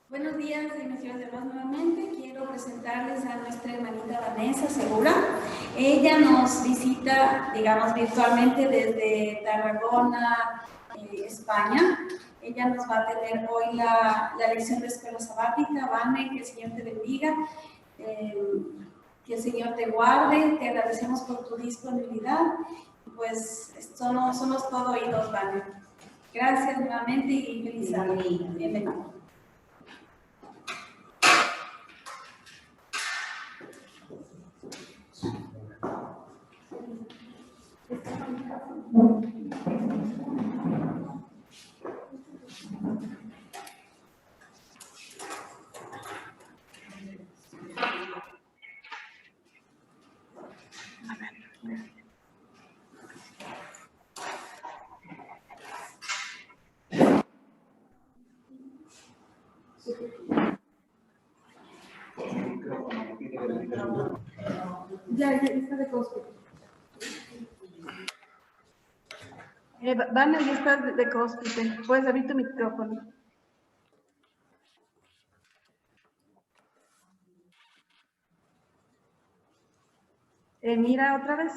Buenos días, bendiciones de más nuevamente. Quiero presentarles a nuestra hermanita Vanessa Segura. Ella nos visita, digamos, virtualmente desde Tarragona, España. Ella nos va a tener hoy la lección de escuela sabática. Vane, que el Señor te bendiga, que el Señor te guarde. Te agradecemos por tu disponibilidad. Pues somos todo oídos, Vane. Gracias nuevamente y feliz año. Bienvenido. Ya está de cóspite. Vane, ya está de cóspite. Puedes abrir tu micrófono. Mira otra vez.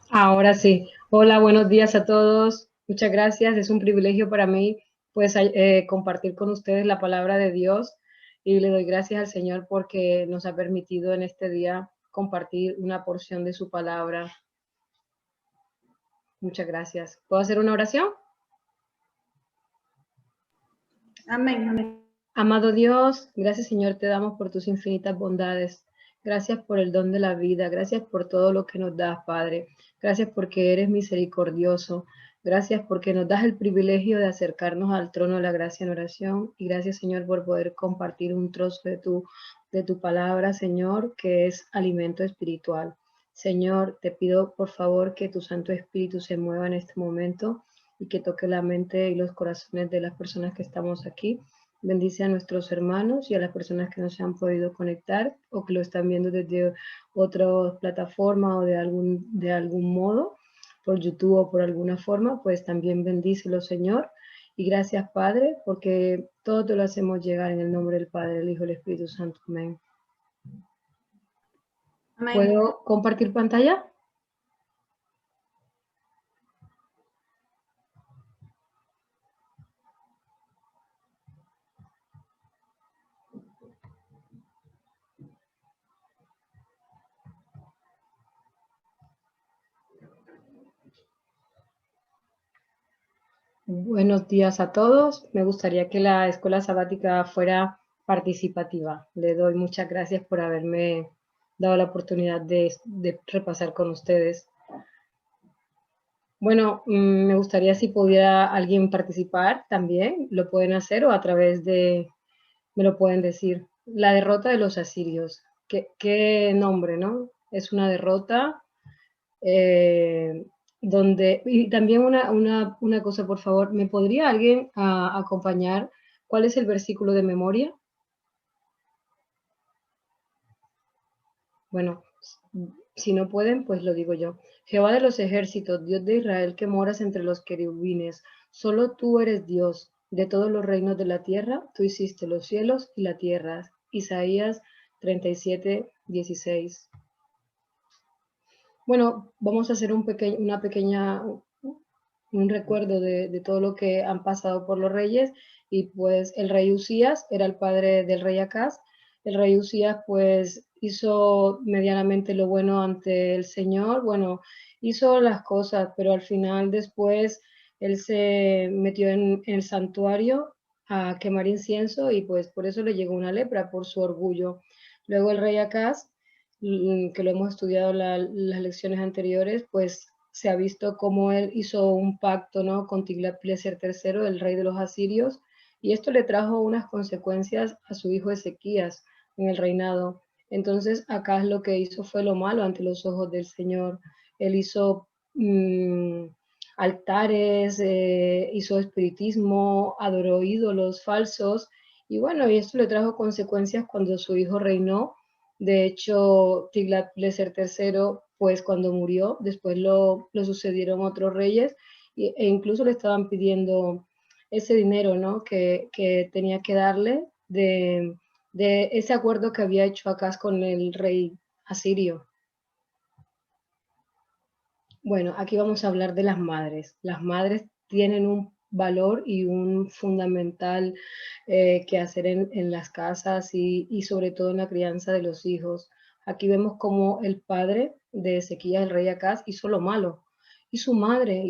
Ahora sí. Hola, buenos días a todos. Muchas gracias. Es un privilegio para mí pues compartir con ustedes la palabra de Dios y le doy gracias al Señor porque nos ha permitido en este día compartir una porción de su palabra. Muchas gracias. ¿Puedo hacer una oración? Amén, amén. Amado Dios, gracias Señor te damos por tus infinitas bondades. Gracias por el don de la vida. Gracias por todo lo que nos das, Padre. Gracias porque eres misericordioso. Gracias porque nos das el privilegio de acercarnos al trono de la gracia en oración. Y gracias, Señor, por poder compartir un trozo de tu palabra, Señor, que es alimento espiritual. Señor, te pido por favor que tu Santo Espíritu se mueva en este momento y que toque la mente y los corazones de las personas que estamos aquí. Bendice a nuestros hermanos y a las personas que no se han podido conectar o que lo están viendo desde otra plataforma o de algún modo, por YouTube o por alguna forma, pues también bendícelo, Señor. Y gracias, Padre, porque todo te lo hacemos llegar en el nombre del Padre, el Hijo y el Espíritu Santo. Amén. Amén. ¿Puedo compartir pantalla? Buenos días a todos. Me gustaría que la escuela sabática fuera participativa. Le doy muchas gracias por haberme dado la oportunidad de repasar con ustedes. Bueno, me gustaría si pudiera alguien participar también, lo pueden hacer o a través de, me lo pueden decir. La derrota de los asirios. ¿Qué nombre, no? Es una derrota donde, y también una cosa, por favor, ¿me podría alguien acompañar? ¿Cuál es el versículo de memoria? Bueno, si no pueden, pues lo digo yo. Jehová de los ejércitos, Dios de Israel, que moras entre los querubines, solo tú eres Dios de todos los reinos de la tierra, tú hiciste los cielos y la tierra. Isaías 37, 16. Bueno, vamos a hacer un recuerdo de todo lo que han pasado por los reyes, y pues el rey Usías era el padre del rey Acaz. El rey Usías pues hizo medianamente lo bueno ante el Señor, bueno, hizo las cosas, pero al final después él se metió en el santuario a quemar incienso y pues por eso le llegó una lepra, por su orgullo. Luego el rey Acaz, que lo hemos estudiado las lecciones anteriores, pues se ha visto cómo él hizo un pacto, ¿no?, con Tiglat-Pileser III, el rey de los asirios, y esto le trajo unas consecuencias a su hijo Ezequías en el reinado. Entonces Acaz lo que hizo fue lo malo ante los ojos del Señor. Él hizo altares, hizo espiritismo, adoró ídolos falsos, y bueno, y esto le trajo consecuencias cuando su hijo reinó. De hecho, Tiglat-Pileser III, pues cuando murió, después lo sucedieron otros reyes e incluso le estaban pidiendo ese dinero, ¿no?, que tenía que darle de ese acuerdo que había hecho Acaz con el rey asirio. Bueno, aquí vamos a hablar de las madres. Las madres tienen un valor y un fundamental que hacer en las casas y sobre todo en la crianza de los hijos. Aquí vemos cómo el padre de Ezequías, el rey Acaz, hizo lo malo. Y su madre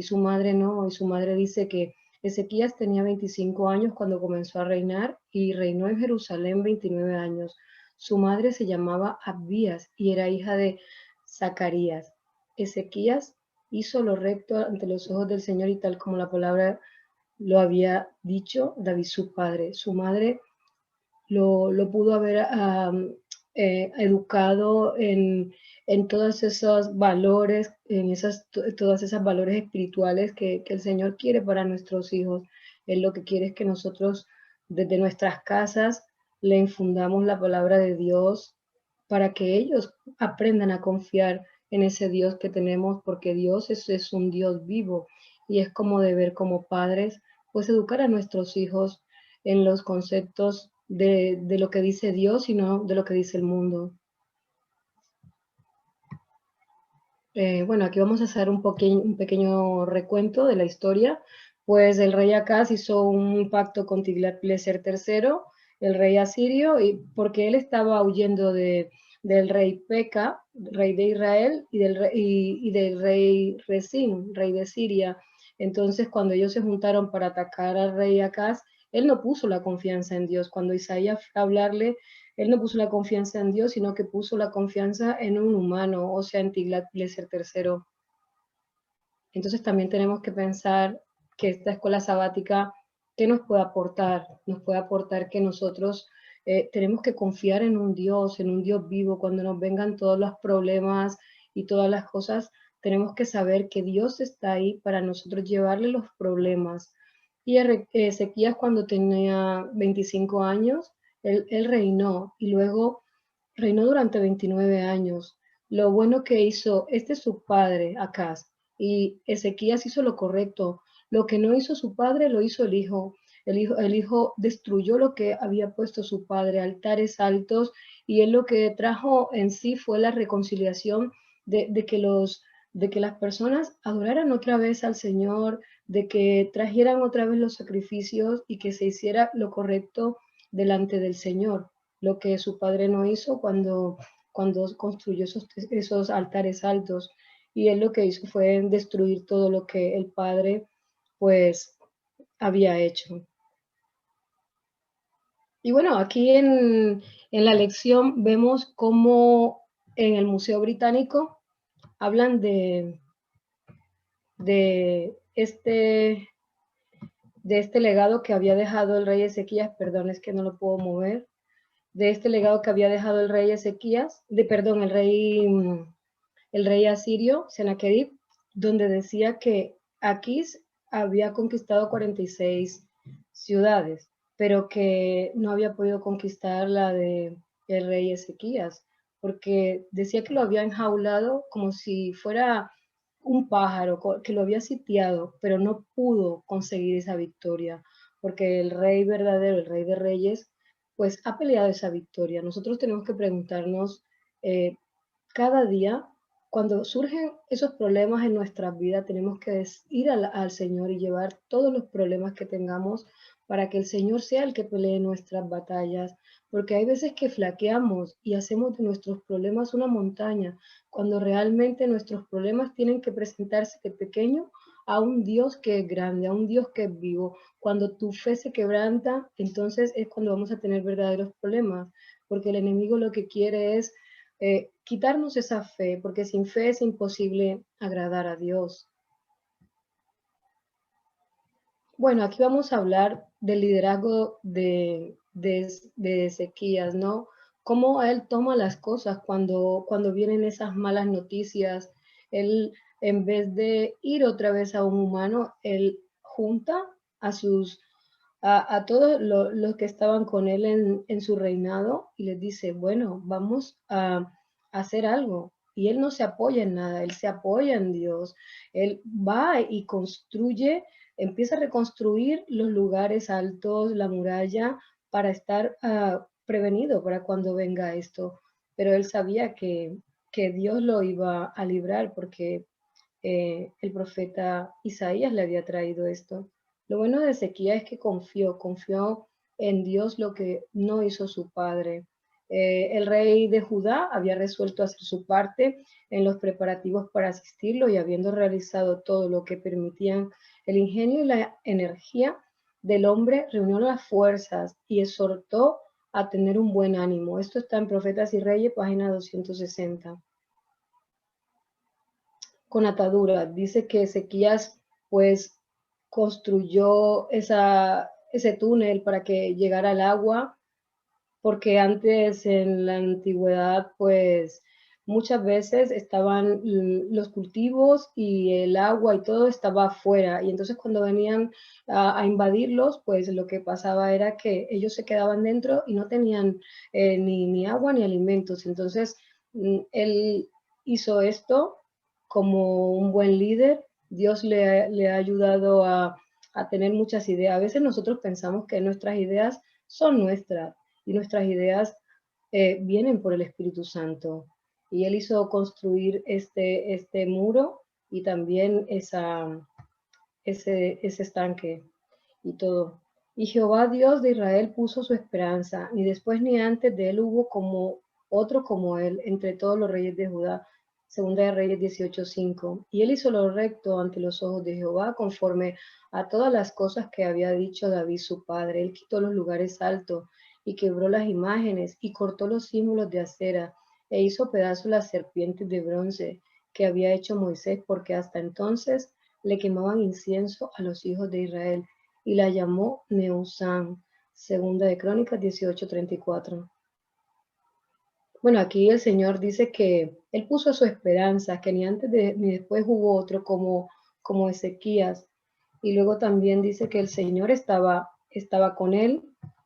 no. Y su madre dice que Ezequías tenía 25 años cuando comenzó a reinar y reinó en Jerusalén 29 años. Su madre se llamaba Abías y era hija de Zacarías. Ezequías hizo lo recto ante los ojos del Señor y tal como la palabra lo había dicho David su padre. Su madre lo pudo haber educado en todos esos valores, todas esas valores espirituales que el Señor quiere para nuestros hijos. Él lo que quiere es que nosotros desde nuestras casas le infundamos la palabra de Dios para que ellos aprendan a confiar en ese Dios que tenemos, porque Dios es un Dios vivo y es como deber como padres, pues educar a nuestros hijos en los conceptos de lo que dice Dios y no de lo que dice el mundo. Bueno, aquí vamos a hacer un pequeño recuento de la historia. Pues el rey Acaz hizo un pacto con Tiglat-Pileser III, el rey asirio, y porque él estaba huyendo del rey Peca, rey de Israel, y del rey Resín, rey de Siria. Entonces, cuando ellos se juntaron para atacar al rey Acaz, él no puso la confianza en Dios. Cuando Isaías fue a hablarle, él no puso la confianza en Dios, sino que puso la confianza en un humano, o sea, en Tiglat-Pileser III. Entonces también tenemos que pensar que esta escuela sabática, ¿qué nos puede aportar? Nos puede aportar que nosotros tenemos que confiar en un Dios vivo. Cuando nos vengan todos los problemas y todas las cosas, tenemos que saber que Dios está ahí para nosotros llevarle los problemas. Y Ezequías, cuando tenía 25 años, él reinó y luego reinó durante 29 años. Lo bueno que hizo, este es su padre, Acaz, y Ezequías hizo lo correcto. Lo que no hizo su padre, lo hizo el hijo. El hijo destruyó lo que había puesto su padre, altares altos, y él lo que trajo en sí fue la reconciliación de que las personas adoraran otra vez al Señor, de que trajeran otra vez los sacrificios y que se hiciera lo correcto delante del Señor, lo que su padre no hizo cuando construyó esos altares altos. Y él lo que hizo fue destruir todo lo que el padre pues había hecho. Y bueno, aquí en la lección vemos cómo en el Museo Británico hablan de este legado que había dejado el rey Ezequías, perdón, es que no lo puedo mover, de este legado que había dejado el rey Ezequías, el rey asirio, Sennacherib, donde decía que Aquís había conquistado 46 ciudades, pero que no había podido conquistar la de el rey Ezequías, porque decía que lo había enjaulado como si fuera un pájaro, que lo había sitiado, pero no pudo conseguir esa victoria, porque el rey verdadero, el rey de reyes, pues ha peleado esa victoria. Nosotros tenemos que preguntarnos cada día, cuando surgen esos problemas en nuestras vidas, tenemos que ir al Señor y llevar todos los problemas que tengamos para que el Señor sea el que pelee nuestras batallas, porque hay veces que flaqueamos y hacemos de nuestros problemas una montaña, cuando realmente nuestros problemas tienen que presentarse de pequeño a un Dios que es grande, a un Dios que es vivo. Cuando tu fe se quebranta, entonces es cuando vamos a tener verdaderos problemas, porque el enemigo lo que quiere es quitarnos esa fe, porque sin fe es imposible agradar a Dios. Bueno, aquí vamos a hablar del liderazgo de Ezequías, ¿no? Cómo él toma las cosas cuando vienen esas malas noticias. Él, en vez de ir otra vez a un humano, él junta a todos los que estaban con él en su reinado y les dice, bueno, vamos a hacer algo. Y él no se apoya en nada, él se apoya en Dios. Él va y empieza a reconstruir los lugares altos, la muralla, para estar prevenido para cuando venga esto. Pero él sabía que Dios lo iba a librar porque el profeta Isaías le había traído esto. Lo bueno de Ezequías es que confió en Dios, lo que no hizo su padre. El rey de Judá había resuelto hacer su parte en los preparativos para asistirlo, y habiendo realizado todo lo que permitían el ingenio y la energía del hombre, reunió las fuerzas y exhortó a tener un buen ánimo. Esto está en Profetas y Reyes, página 260. Con atadura. Dice que Ezequías pues construyó ese túnel para que llegara el agua, porque antes en la antigüedad pues muchas veces estaban los cultivos y el agua y todo estaba afuera, y entonces cuando venían a invadirlos, pues lo que pasaba era que ellos se quedaban dentro y no tenían ni agua ni alimentos. Entonces él hizo esto como un buen líder. Dios le ha ayudado a tener muchas ideas. A veces nosotros pensamos que nuestras ideas son nuestras, y nuestras ideas vienen por el Espíritu Santo. Y él hizo construir este muro y también ese estanque y todo. Y Jehová Dios de Israel puso su esperanza, ni después ni antes de él hubo como otro como él entre todos los reyes de Judá. Segunda de Reyes 18:5. Y él hizo lo recto ante los ojos de Jehová, conforme a todas las cosas que había dicho David su padre. Él quitó los lugares altos y quebró las imágenes y cortó los símbolos de acera, e hizo pedazos las serpientes de bronce que había hecho Moisés, porque hasta entonces le quemaban incienso a los hijos de Israel, y la llamó Neusán. Segunda de Crónicas 18:34. Bueno, aquí el Señor dice que él puso su esperanza, que ni antes ni después hubo otro como Ezequías. Y luego también dice que el Señor estaba con él,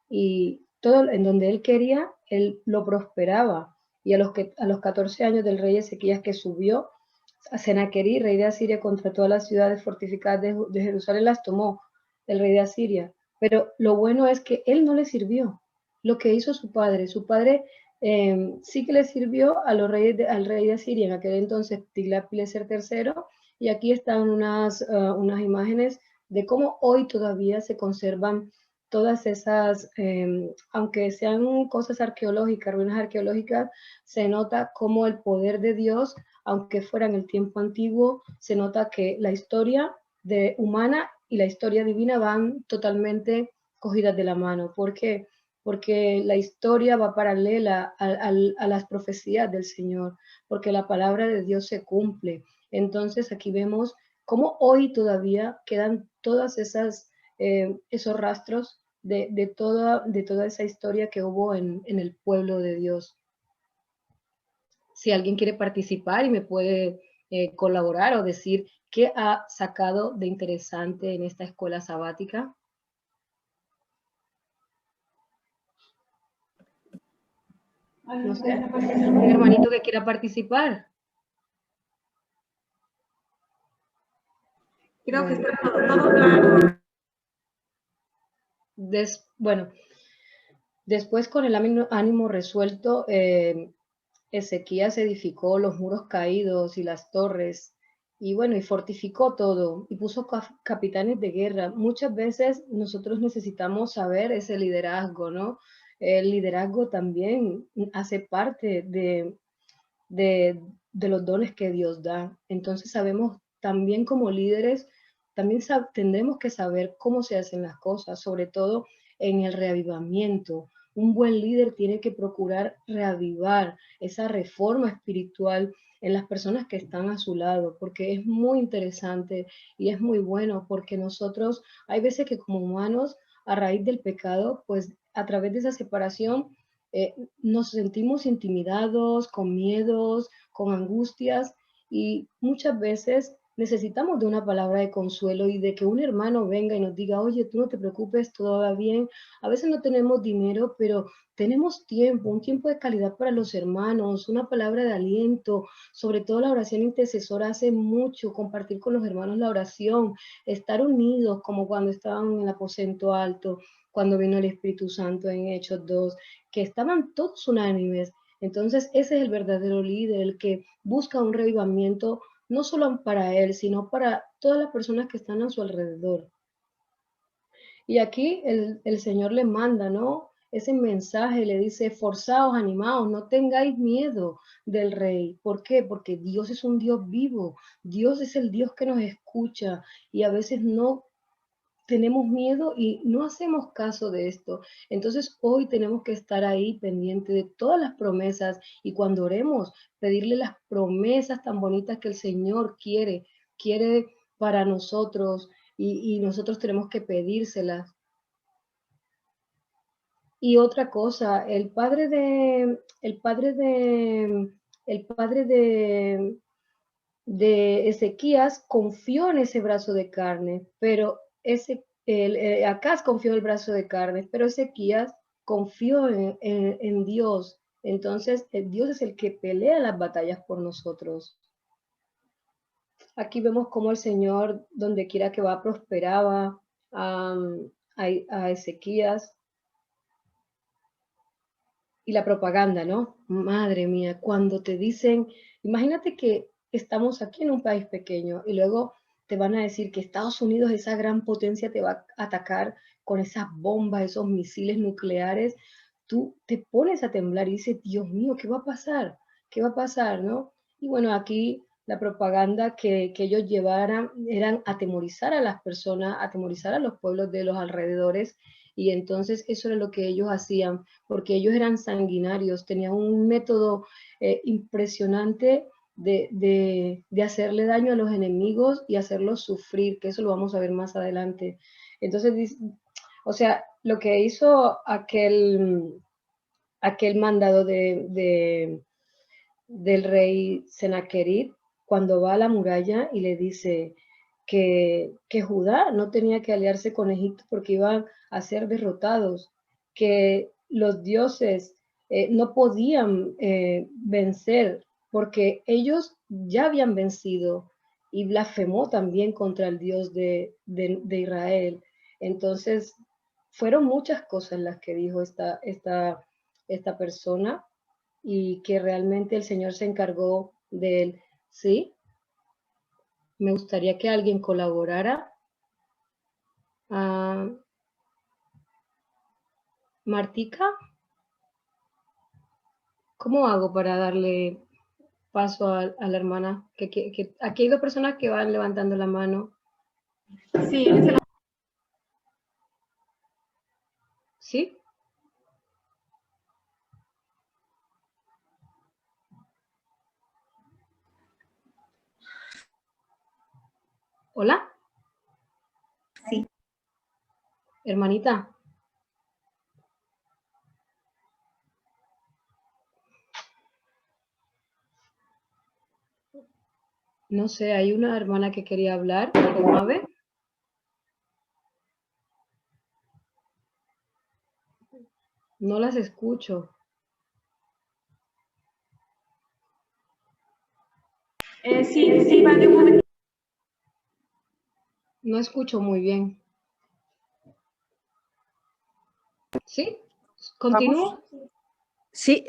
y todo en donde él quería, él lo prosperaba. Y a los 14 años del rey Ezequías, que subió a Senaquerí, rey de Asiria, contra todas las ciudades fortificadas de Jerusalén, las tomó el rey de Asiria. Pero lo bueno es que él no le sirvió lo que hizo su padre. Su padre sí que le sirvió al rey de Asiria, en aquel entonces Tiglat-Pileser III, y aquí están unas imágenes de cómo hoy todavía se conservan todas esas, aunque sean cosas arqueológicas, ruinas arqueológicas, se nota como el poder de Dios, aunque fuera en el tiempo antiguo, se nota que la historia humana y la historia divina van totalmente cogidas de la mano. ¿Por qué? Porque la historia va paralela a las profecías del Señor, porque la palabra de Dios se cumple. Entonces aquí vemos cómo hoy todavía quedan todas esos rastros de toda esa historia que hubo en el pueblo de Dios. Si alguien quiere participar y me puede colaborar o decir qué ha sacado de interesante en esta escuela sabática. No sé, un hermanito que quiera participar. Creo que está todo claro. Bueno, después con el ánimo resuelto, Ezequías edificó los muros caídos y las torres, y bueno, y fortificó todo, y puso capitanes de guerra. Muchas veces nosotros necesitamos saber ese liderazgo, ¿no? El liderazgo también hace parte de los dones que Dios da. Entonces sabemos también como líderes, también tendremos que saber cómo se hacen las cosas, sobre todo en el reavivamiento. Un buen líder tiene que procurar reavivar esa reforma espiritual en las personas que están a su lado, porque es muy interesante y es muy bueno, porque nosotros hay veces que como humanos, a raíz del pecado, pues a través de esa separación, nos sentimos intimidados, con miedos, con angustias, y muchas veces necesitamos de una palabra de consuelo y de que un hermano venga y nos diga, oye, tú no te preocupes, todo va bien. A veces no tenemos dinero, pero tenemos tiempo, un tiempo de calidad para los hermanos, una palabra de aliento. Sobre todo la oración intercesora hace mucho, compartir con los hermanos la oración, estar unidos como cuando estaban en el aposento alto. cuando vino el Espíritu Santo en Hechos 2, que estaban todos unánimes. Entonces ese es el verdadero líder, el que busca un revivamiento no solo para él, sino para todas las personas que están a su alrededor. Y aquí el Señor le manda, ¿no? Ese mensaje le dice, forzaos, animaos, no tengáis miedo del rey. ¿Por qué? Porque Dios es un Dios vivo. Dios es el Dios que nos escucha y a veces no tenemos miedo y no hacemos caso de esto. Entonces hoy tenemos que estar ahí pendiente de todas las promesas y cuando oremos, pedirle las promesas tan bonitas que el Señor quiere para nosotros y nosotros tenemos que pedírselas. Y otra cosa, el padre de Ezequías confió en ese brazo de carne, pero Acaz confió en el brazo de carne, pero Ezequías confió en Dios. Entonces, Dios es el que pelea las batallas por nosotros. Aquí vemos cómo el Señor, donde quiera que va, prosperaba a Ezequías. Y la propaganda, ¿no? Madre mía, cuando te dicen, imagínate que estamos aquí en un país pequeño y luego te van a decir que Estados Unidos, esa gran potencia, te va a atacar con esas bombas, esos misiles nucleares. Tú te pones a temblar y dices, Dios mío, ¿qué va a pasar? ¿Qué va a pasar, no? Y bueno, aquí la propaganda que ellos llevaran eran atemorizar a las personas, atemorizar a los pueblos de los alrededores. Y entonces eso era lo que ellos hacían, porque ellos eran sanguinarios, tenían un método impresionante de hacerle daño a los enemigos y hacerlos sufrir, que eso lo vamos a ver más adelante. Entonces, o sea, lo que hizo aquel mandado del rey Sennacherib, cuando va a la muralla y le dice que Judá no tenía que aliarse con Egipto porque iban a ser derrotados, que los dioses no podían vencer porque ellos ya habían vencido y blasfemó también contra el Dios de Israel. Entonces, fueron muchas cosas las que dijo esta persona y que realmente el Señor se encargó de él. Sí, me gustaría que alguien colaborara. Martica, ¿cómo hago para darle paso a la hermana? Aquí hay dos personas que van levantando la mano. Sí, ¿Sí? ¿Hola? Sí. Hermanita. No sé, hay una hermana que quería hablar. ¿Mabe? No las escucho. Sí, vale, un momento. No escucho muy bien. ¿Sí? ¿Continúo? Sí,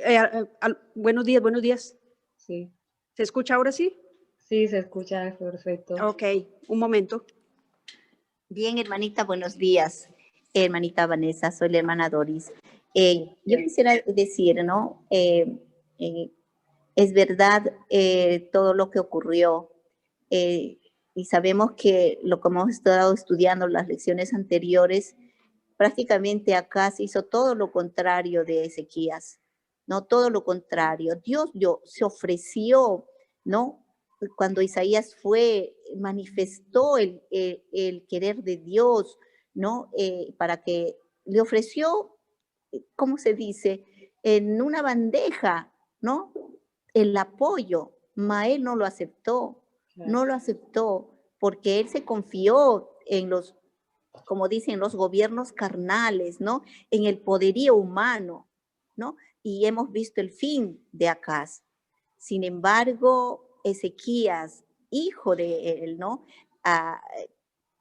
buenos días, buenos días. Sí. ¿Se escucha ahora sí? Sí, se escucha perfecto. Ok, un momento. Bien, hermanita, buenos días. Hermanita Vanessa, soy la hermana Doris. Yo quisiera decir, ¿no? Es verdad todo lo que ocurrió y sabemos que lo que hemos estado estudiando las lecciones anteriores, prácticamente acá se hizo todo lo contrario de Ezequías, ¿no? Todo lo contrario. Dios se ofreció, ¿no? Cuando Isaías manifestó el querer de Dios, ¿no? Para que le ofreció, ¿cómo se dice? En una bandeja, ¿no? El apoyo, Mael no lo aceptó, no lo aceptó, porque él se confió en los, como dicen, los gobiernos carnales, ¿no? En el poderío humano, ¿no? Y hemos visto el fin de Acaz. Sin embargo, Ezequías, hijo de él, ¿no?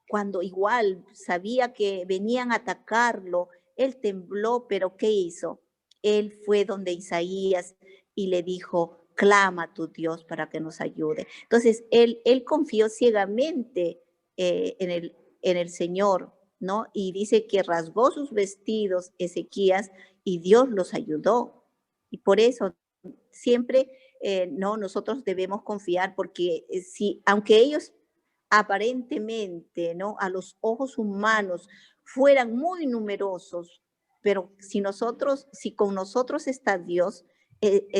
Cuando igual sabía que venían a atacarlo él tembló, pero ¿qué hizo? Él fue donde Isaías y le dijo, clama a tu Dios para que nos ayude. Entonces, él confió ciegamente en el Señor, ¿no? Y dice que rasgó sus vestidos Ezequías y Dios los ayudó. Y por eso siempre, no, nosotros debemos confiar porque si, aunque ellos aparentemente, ¿no? A los ojos humanos fueran muy numerosos, pero si con nosotros está Dios,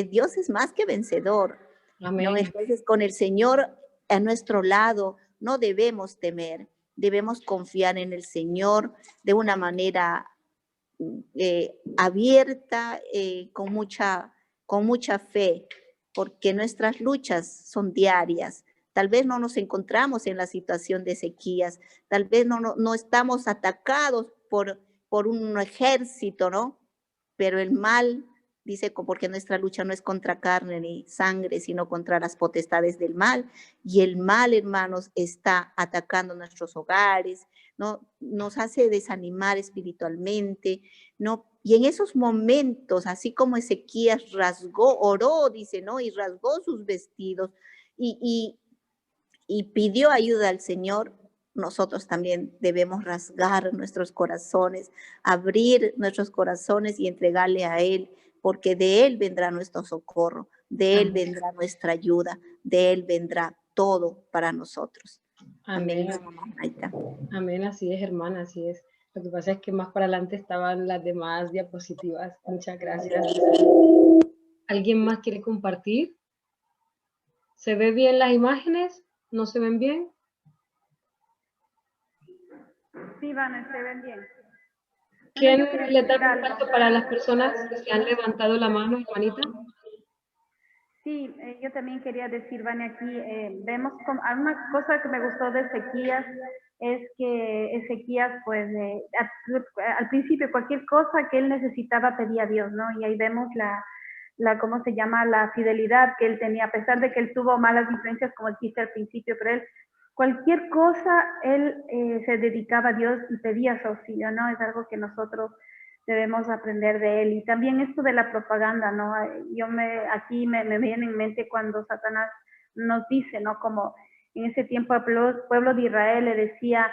Dios es más que vencedor, ¿no? Amén. Entonces, con el Señor a nuestro lado, no debemos temer, debemos confiar en el Señor de una manera abierta, con mucha fe, porque nuestras luchas son diarias. Tal vez no nos encontramos en la situación de Ezequías, tal vez no estamos atacados por un ejército, ¿no? Pero el mal, dice, porque nuestra lucha no es contra carne ni sangre, sino contra las potestades del mal. Y el mal, hermanos, está atacando nuestros hogares, ¿no? Nos hace desanimar espiritualmente, ¿no? Y en esos momentos, así como Ezequías oró, dice, ¿no? Y rasgó sus vestidos y pidió ayuda al Señor, nosotros también debemos rasgar nuestros corazones, abrir nuestros corazones y entregarle a Él, porque de Él vendrá nuestro socorro, de Él vendrá nuestra ayuda, de Él vendrá todo para nosotros. Amén. Amén, así es, hermana, así es. Lo que pasa es que más para adelante estaban las demás diapositivas. Muchas gracias. ¿Alguien más quiere compartir? ¿Se ve bien las imágenes? ¿No se ven bien? Sí, Vane, se ven bien. ¿Quién le da contacto para las personas que se han levantado la mano, hermanita? Sí, yo también quería decir, Vane, aquí vemos como una cosa que me gustó de Ezequías es que Ezequías, pues, al principio cualquier cosa que él necesitaba pedía a Dios, ¿no? Y ahí vemos ¿cómo se llama? La fidelidad que él tenía, a pesar de que él tuvo malas influencias, como dijiste al principio, pero él, cualquier cosa, él se dedicaba a Dios y pedía su auxilio, ¿no? Es algo que nosotros debemos aprender de él. Y también esto de la propaganda, ¿no? Aquí me viene en mente cuando Satanás nos dice, ¿no? Como en ese tiempo el pueblo de Israel le decía,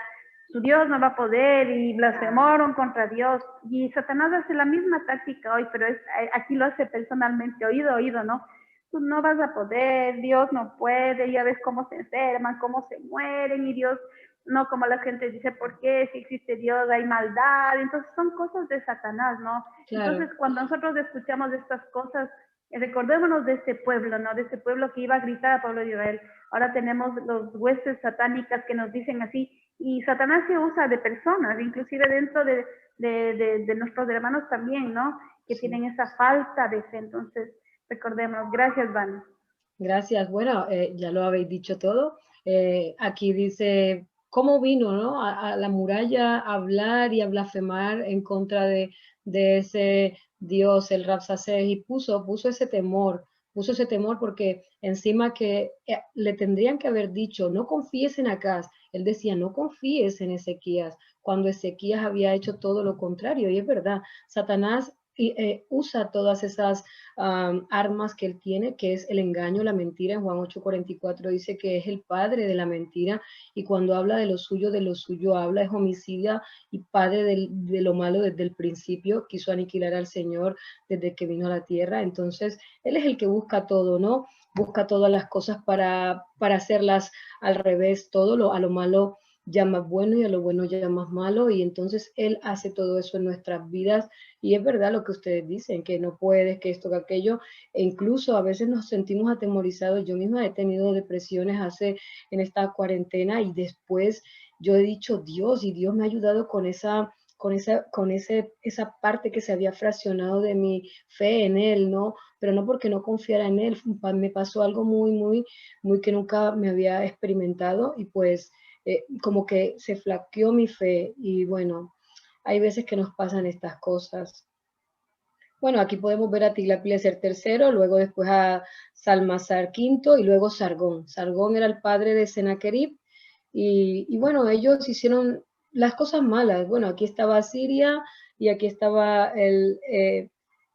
su Dios no va a poder, y blasfemaron contra Dios. Y Satanás hace la misma táctica hoy, pero aquí lo hace personalmente, oído, ¿no? Tú no vas a poder, Dios no puede, ya ves cómo se enferman, cómo se mueren, y Dios, no, como la gente dice, ¿por qué? Si existe Dios hay maldad. Entonces son cosas de Satanás, ¿no? Claro. Entonces cuando nosotros escuchamos estas cosas, recordémonos de este pueblo, ¿no? De este pueblo que iba a gritar al pueblo de Israel. Ahora tenemos los huestes satánicas que nos dicen así, y Satanás se usa de personas, inclusive dentro de nuestros hermanos también, ¿no? Que sí, tienen esa falta de fe. Entonces, recordemos. Gracias, Vani. Gracias. Bueno, ya lo habéis dicho todo. Aquí dice, ¿cómo vino, no? A la muralla a hablar y a blasfemar en contra de ese Dios, el Rabsacés, y puso ese temor porque encima que le tendrían que haber dicho, no confíes en Acaz. Él decía, no confíes en Ezequías, cuando Ezequías había hecho todo lo contrario. Y es verdad, Satanás usa todas esas armas que él tiene, que es el engaño, la mentira. En Juan 8:44 dice que es el padre de la mentira, y cuando habla de lo suyo habla, es homicida y padre de lo malo desde el principio. Quiso aniquilar al Señor desde que vino a la tierra. Entonces, él es el que busca todo, ¿no? Busca todas las cosas para hacerlas al revés, a lo malo llamas bueno y a lo bueno llamas malo, y entonces él hace todo eso en nuestras vidas. Y es verdad lo que ustedes dicen, que no puedes, que esto, que aquello, e incluso a veces nos sentimos atemorizados. Yo misma he tenido depresiones en esta cuarentena, y después yo he dicho Dios, y Dios me ha ayudado con esa parte que se había fraccionado de mi fe en Él, ¿no? Pero no porque no confiara en Él. Me pasó algo muy, muy, muy que nunca me había experimentado, y pues como que se flaqueó mi fe. Y bueno, hay veces que nos pasan estas cosas. Bueno, aquí podemos ver a Tiglat-Pileser III, luego después a Salmasar V y luego Sargón. Sargón era el padre de Sennacherib, y bueno, ellos hicieron las cosas malas. Bueno, aquí estaba Asiria, y aquí estaba el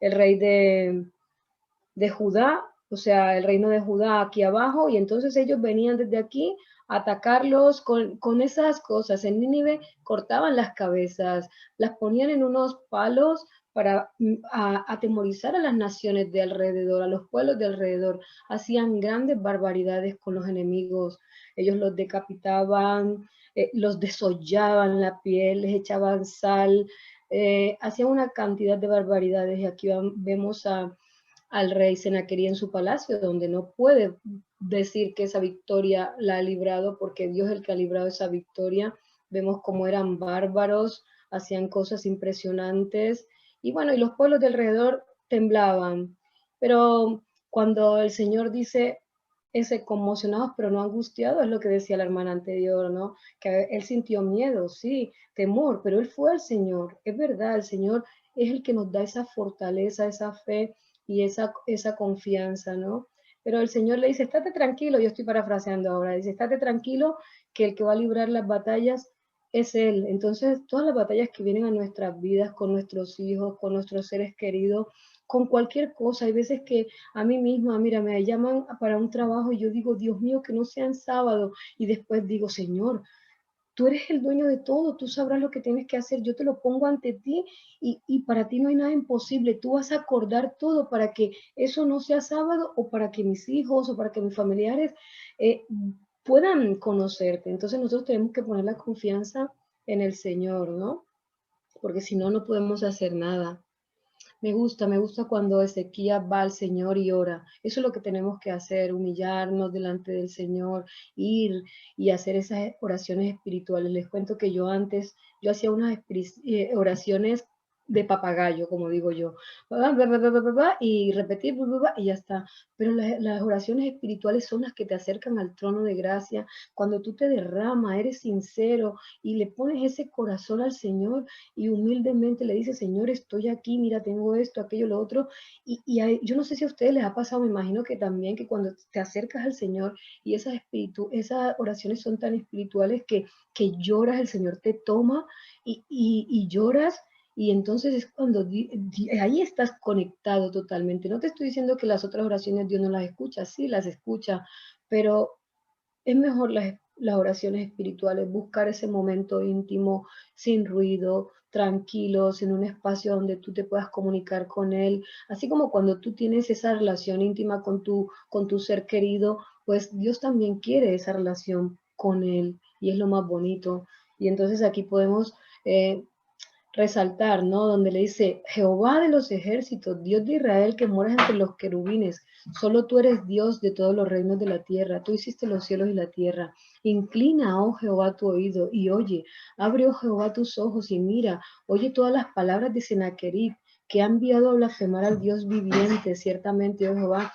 rey de Judá, o sea, el reino de Judá aquí abajo, y entonces ellos venían desde aquí a atacarlos con esas cosas. En Nínive cortaban las cabezas, las ponían en unos palos para atemorizar a las naciones de alrededor, a los pueblos de alrededor. Hacían grandes barbaridades con los enemigos. Ellos los decapitaban, los desollaban la piel, les echaban sal, hacían una cantidad de barbaridades. Y aquí vemos al rey Senaquerí en su palacio, donde no puede decir que esa victoria la ha librado, porque Dios es el que ha librado esa victoria. Vemos cómo eran bárbaros, hacían cosas impresionantes, y bueno, y los pueblos de alrededor temblaban. Pero cuando el Señor dice, ese conmocionados pero no angustiados, es lo que decía la hermana anterior, ¿no? Que él sintió miedo, sí, temor, pero él fue al Señor. Es verdad, el Señor es el que nos da esa fortaleza, esa fe y esa confianza, ¿no? Pero el Señor le dice, estate tranquilo, yo estoy parafraseando ahora, dice, estate tranquilo, que el que va a librar las batallas es Él. Entonces, todas las batallas que vienen a nuestras vidas, con nuestros hijos, con nuestros seres queridos, con cualquier cosa, hay veces que a mí misma, mira, me llaman para un trabajo y yo digo, Dios mío, que no sea en sábado, y después digo, Señor, tú eres el dueño de todo, tú sabrás lo que tienes que hacer, yo te lo pongo ante ti y para ti no hay nada imposible, tú vas a acordar todo para que eso no sea sábado o para que mis hijos o para que mis familiares eh, puedan conocerte. Entonces nosotros tenemos que poner la confianza en el Señor, ¿no? Porque si no, no podemos hacer nada. Me gusta cuando Ezequías va al Señor y ora. Eso es lo que tenemos que hacer, humillarnos delante del Señor, ir y hacer esas oraciones espirituales. Les cuento que yo antes, yo hacía unas oraciones de papagayo, como digo yo, y repetir, y ya está. Pero las oraciones espirituales son las que te acercan al trono de gracia. Cuando tú te derramas, eres sincero y le pones ese corazón al Señor, y humildemente le dice, Señor, estoy aquí, mira, tengo esto, aquello, lo otro. Yo no sé si a ustedes les ha pasado, me imagino que también, que cuando te acercas al Señor y esas oraciones son tan espirituales que lloras, el Señor te toma y lloras. Y entonces es cuando ahí estás conectado totalmente. No te estoy diciendo que las otras oraciones Dios no las escucha, sí las escucha, pero es mejor las oraciones espirituales, buscar ese momento íntimo, sin ruido, tranquilos, en un espacio donde tú te puedas comunicar con Él. Así como cuando tú tienes esa relación íntima con tu ser querido, pues Dios también quiere esa relación con Él y es lo más bonito. Y entonces aquí podemos resaltar, ¿no? Donde le dice, Jehová de los ejércitos, Dios de Israel que moras entre los querubines, solo tú eres Dios de todos los reinos de la tierra, tú hiciste los cielos y la tierra. Inclina, oh Jehová, tu oído y oye, abre, oh Jehová, tus ojos y mira, oye todas las palabras de Senaquerib, que ha enviado a blasfemar al Dios viviente. Ciertamente, oh Jehová,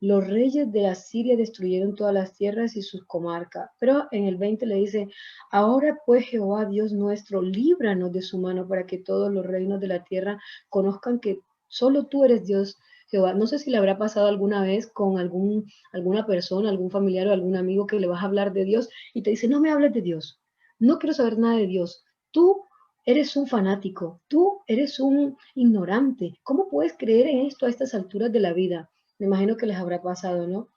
los reyes de Asiria destruyeron todas las tierras y sus comarcas. Pero en el 20 le dice, ahora pues Jehová Dios nuestro, líbranos de su mano para que todos los reinos de la tierra conozcan que solo tú eres Dios, Jehová. No sé si le habrá pasado alguna vez con alguna persona, algún familiar o algún amigo que le vas a hablar de Dios y te dice, no me hables de Dios, no quiero saber nada de Dios. Tú eres un fanático, tú eres un ignorante. ¿Cómo puedes creer en esto a estas alturas de la vida? Me imagino que les habrá pasado, ¿no?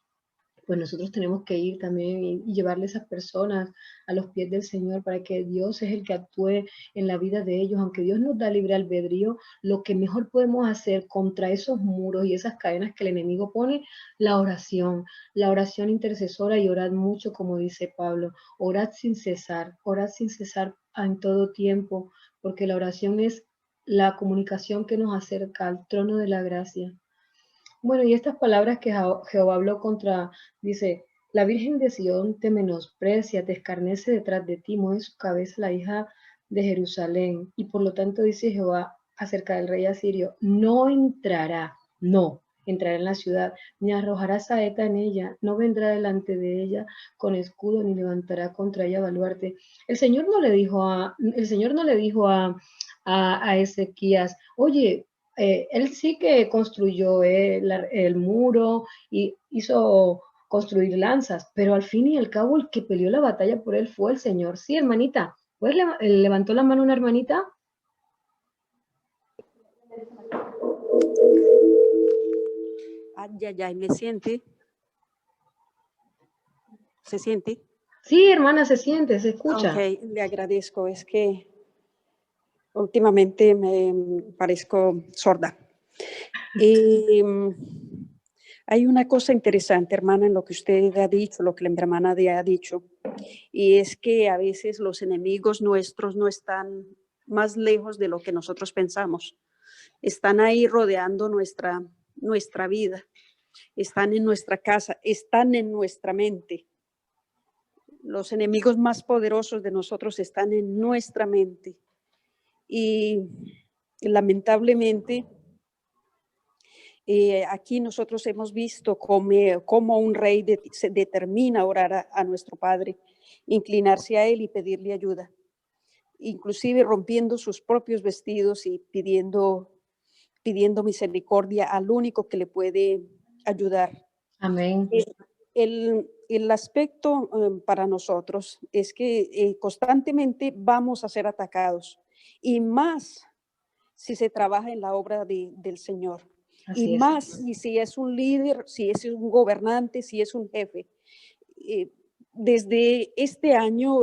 Pues nosotros tenemos que ir también y llevarle a esas personas a los pies del Señor para que Dios es el que actúe en la vida de ellos. Aunque Dios nos da libre albedrío, lo que mejor podemos hacer contra esos muros y esas cadenas que el enemigo pone, la oración intercesora, y orad mucho, como dice Pablo, orad sin cesar en todo tiempo, porque la oración es la comunicación que nos acerca al trono de la gracia. Bueno, y estas palabras que Jehová habló contra, dice, la Virgen de Sion te menosprecia, te escarnece detrás de ti, mueve su cabeza la hija de Jerusalén. Y por lo tanto dice Jehová acerca del rey asirio, no entrará en la ciudad, ni arrojará saeta en ella, no vendrá delante de ella con escudo, ni levantará contra ella baluarte. El Señor no le dijo a Ezequías, oye, él sí que construyó el muro y hizo construir lanzas, pero al fin y al cabo el que peleó la batalla por él fue el Señor. Sí, hermanita, ¿pues levantó la mano una hermanita? Ay, ay, ay, ¿me siente? ¿Se siente? Sí, hermana, se siente, se escucha. Ok, le agradezco. Es que últimamente me parezco sorda. Y hay una cosa interesante, hermana, en lo que usted ha dicho, lo que la hermana ha dicho, y es que a veces los enemigos nuestros no están más lejos de lo que nosotros pensamos. Están ahí rodeando nuestra vida, están en nuestra casa, están en nuestra mente. Los enemigos más poderosos de nosotros están en nuestra mente. Y lamentablemente, aquí nosotros hemos visto cómo un rey se determina a orar a nuestro Padre, inclinarse a Él y pedirle ayuda, inclusive rompiendo sus propios vestidos y pidiendo misericordia al único que le puede ayudar. Amén. El aspecto para nosotros es que constantemente vamos a ser atacados, y más si se trabaja en la obra del Señor. Así Y es. más si es un líder, si es un gobernante, si es un jefe. Desde este año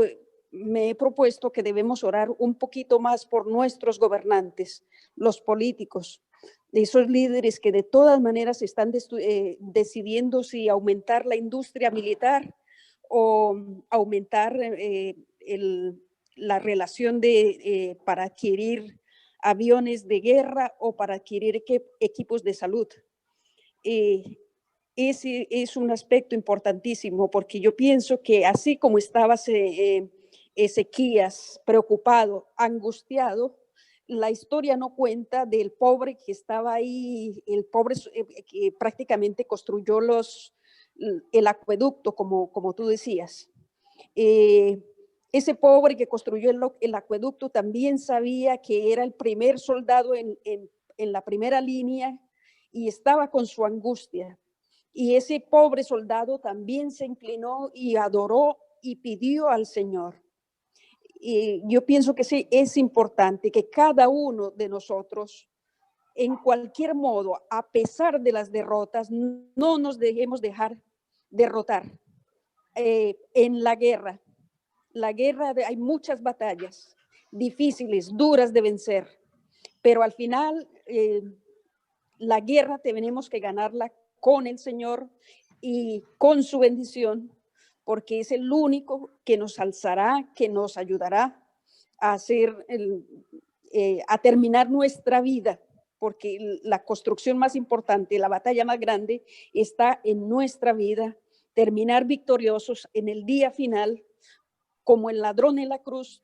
me he propuesto que debemos orar un poquito más por nuestros gobernantes, los políticos, esos líderes que de todas maneras están decidiendo si aumentar la industria militar o aumentar la relación para adquirir aviones de guerra o para adquirir equipos de salud. Ese es un aspecto importantísimo, porque yo pienso que así como estaba Ezequías preocupado, angustiado, la historia no cuenta del pobre que estaba ahí, el pobre que prácticamente construyó el acueducto, como tú decías. Ese pobre que construyó el acueducto también sabía que era el primer soldado en la primera línea y estaba con su angustia. Y ese pobre soldado también se inclinó y adoró y pidió al Señor. Y yo pienso que sí, es importante que cada uno de nosotros, en cualquier modo, a pesar de las derrotas, no nos dejemos dejar derrotar. En la guerra hay muchas batallas difíciles, duras de vencer, pero al final la guerra tenemos que ganarla con el Señor y con su bendición, porque es el único que nos alzará, que nos ayudará a a terminar nuestra vida, porque la construcción más importante, la batalla más grande está en nuestra vida, terminar victoriosos en el día final, como el ladrón en la cruz,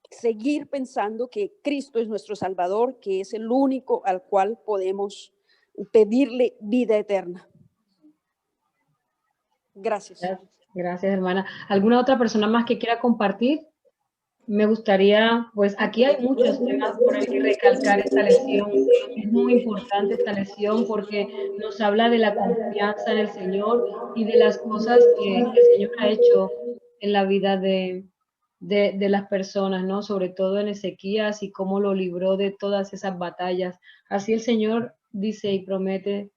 seguir pensando que Cristo es nuestro Salvador, que es el único al cual podemos pedirle vida eterna. Gracias. Gracias, hermana. ¿Alguna otra persona más que quiera compartir? Me gustaría, pues aquí hay muchos temas por el que recalcar esta lección. Es muy importante esta lección porque nos habla de la confianza en el Señor y de las cosas que el Señor ha hecho en la vida de las personas, ¿no? Sobre todo en Ezequías y cómo lo libró de todas esas batallas. Así el Señor dice y promete,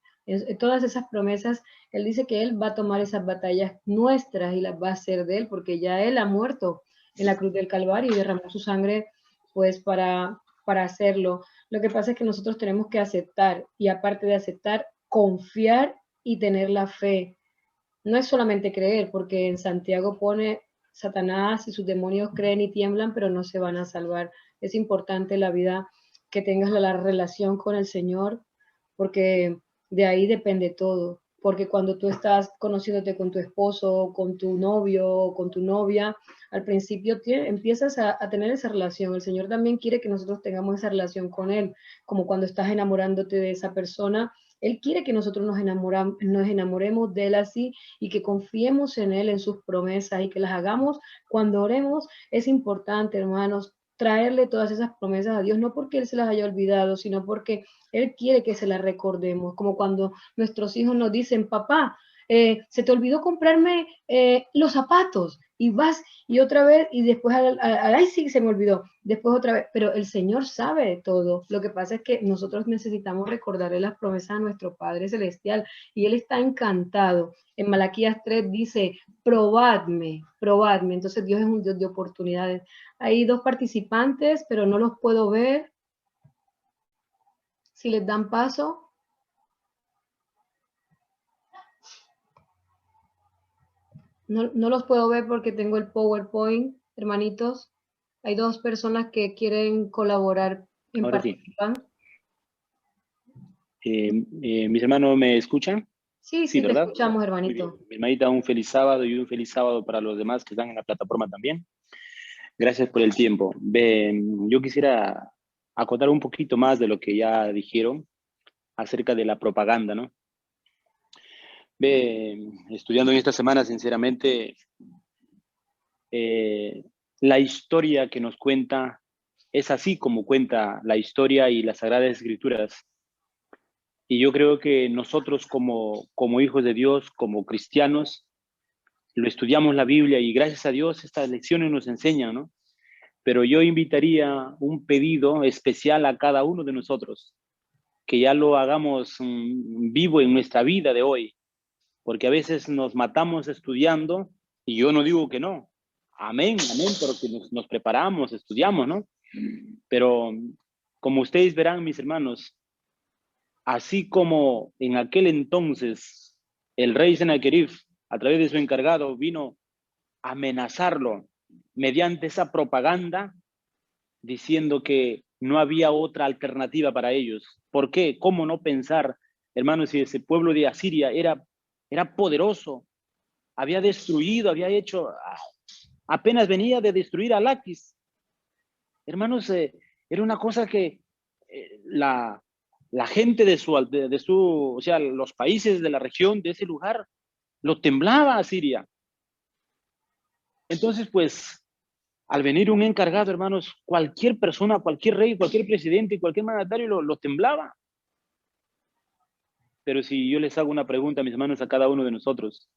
todas esas promesas, Él dice que Él va a tomar esas batallas nuestras y las va a hacer de Él, porque ya Él ha muerto en la cruz del Calvario y derramó su sangre, pues, para hacerlo. Lo que pasa es que nosotros tenemos que aceptar, y aparte de aceptar, confiar y tener la fe. No es solamente creer, porque en Santiago pone: Satanás y sus demonios creen y tiemblan, pero no se van a salvar. Es importante la vida que tengas la relación con el Señor, porque de ahí depende todo. Porque cuando tú estás conociéndote con tu esposo, con tu novio, con tu novia, al principio empiezas a tener esa relación. El Señor también quiere que nosotros tengamos esa relación con Él, como cuando estás enamorándote de esa persona. Él quiere que nosotros nos enamoremos de Él así y que confiemos en Él, en sus promesas, y que las hagamos cuando oremos. Es importante, hermanos, traerle todas esas promesas a Dios, no porque Él se las haya olvidado, sino porque Él quiere que se las recordemos, como cuando nuestros hijos nos dicen: papá, se te olvidó comprarme los zapatos, y vas y otra vez, y después, ay, sí, se me olvidó, después otra vez, pero el Señor sabe de todo. Lo que pasa es que nosotros necesitamos recordarle las promesas a nuestro Padre Celestial, y Él está encantado. En Malaquías 3 dice, probadme, probadme. Entonces Dios es un Dios de oportunidades. Hay 2 participantes, pero no los puedo ver. Si les dan paso. No los puedo ver porque tengo el PowerPoint, hermanitos. Hay 2 personas que quieren colaborar en Ahora sí. participar. Mis hermanos, ¿me escuchan? Sí, te ¿verdad? escuchamos, hermanito. Mi hermanita, un feliz sábado y un feliz sábado para los demás que están en la plataforma también. Gracias por el tiempo. Yo quisiera acotar un poquito más de lo que ya dijeron acerca de la propaganda, ¿no? Estudiando en esta semana, sinceramente, la historia que nos cuenta es así como cuenta la historia y las Sagradas Escrituras. Y yo creo que nosotros como hijos de Dios, como cristianos, lo estudiamos la Biblia y gracias a Dios estas lecciones nos enseñan, ¿no? Pero yo invitaría un pedido especial a cada uno de nosotros, que ya lo hagamos vivo en nuestra vida de hoy, porque a veces nos matamos estudiando, y yo no digo que no, amén, porque nos preparamos, estudiamos, ¿no? Pero como ustedes verán, mis hermanos, así como en aquel entonces el rey Sennacherib, a través de su encargado, vino a amenazarlo mediante esa propaganda, diciendo que no había otra alternativa para ellos. ¿Por qué? ¿Cómo no pensar, hermanos, si ese pueblo de Asiria era poderoso, había destruido, había hecho, apenas venía de destruir a Laquis? Hermanos, era una cosa que la gente de su, o sea, los países de la región, de ese lugar, lo temblaba a Siria. Entonces, pues, al venir un encargado, hermanos, cualquier persona, cualquier rey, cualquier presidente, cualquier mandatario lo temblaba. Pero si yo les hago una pregunta, mis hermanos, a cada uno de nosotros,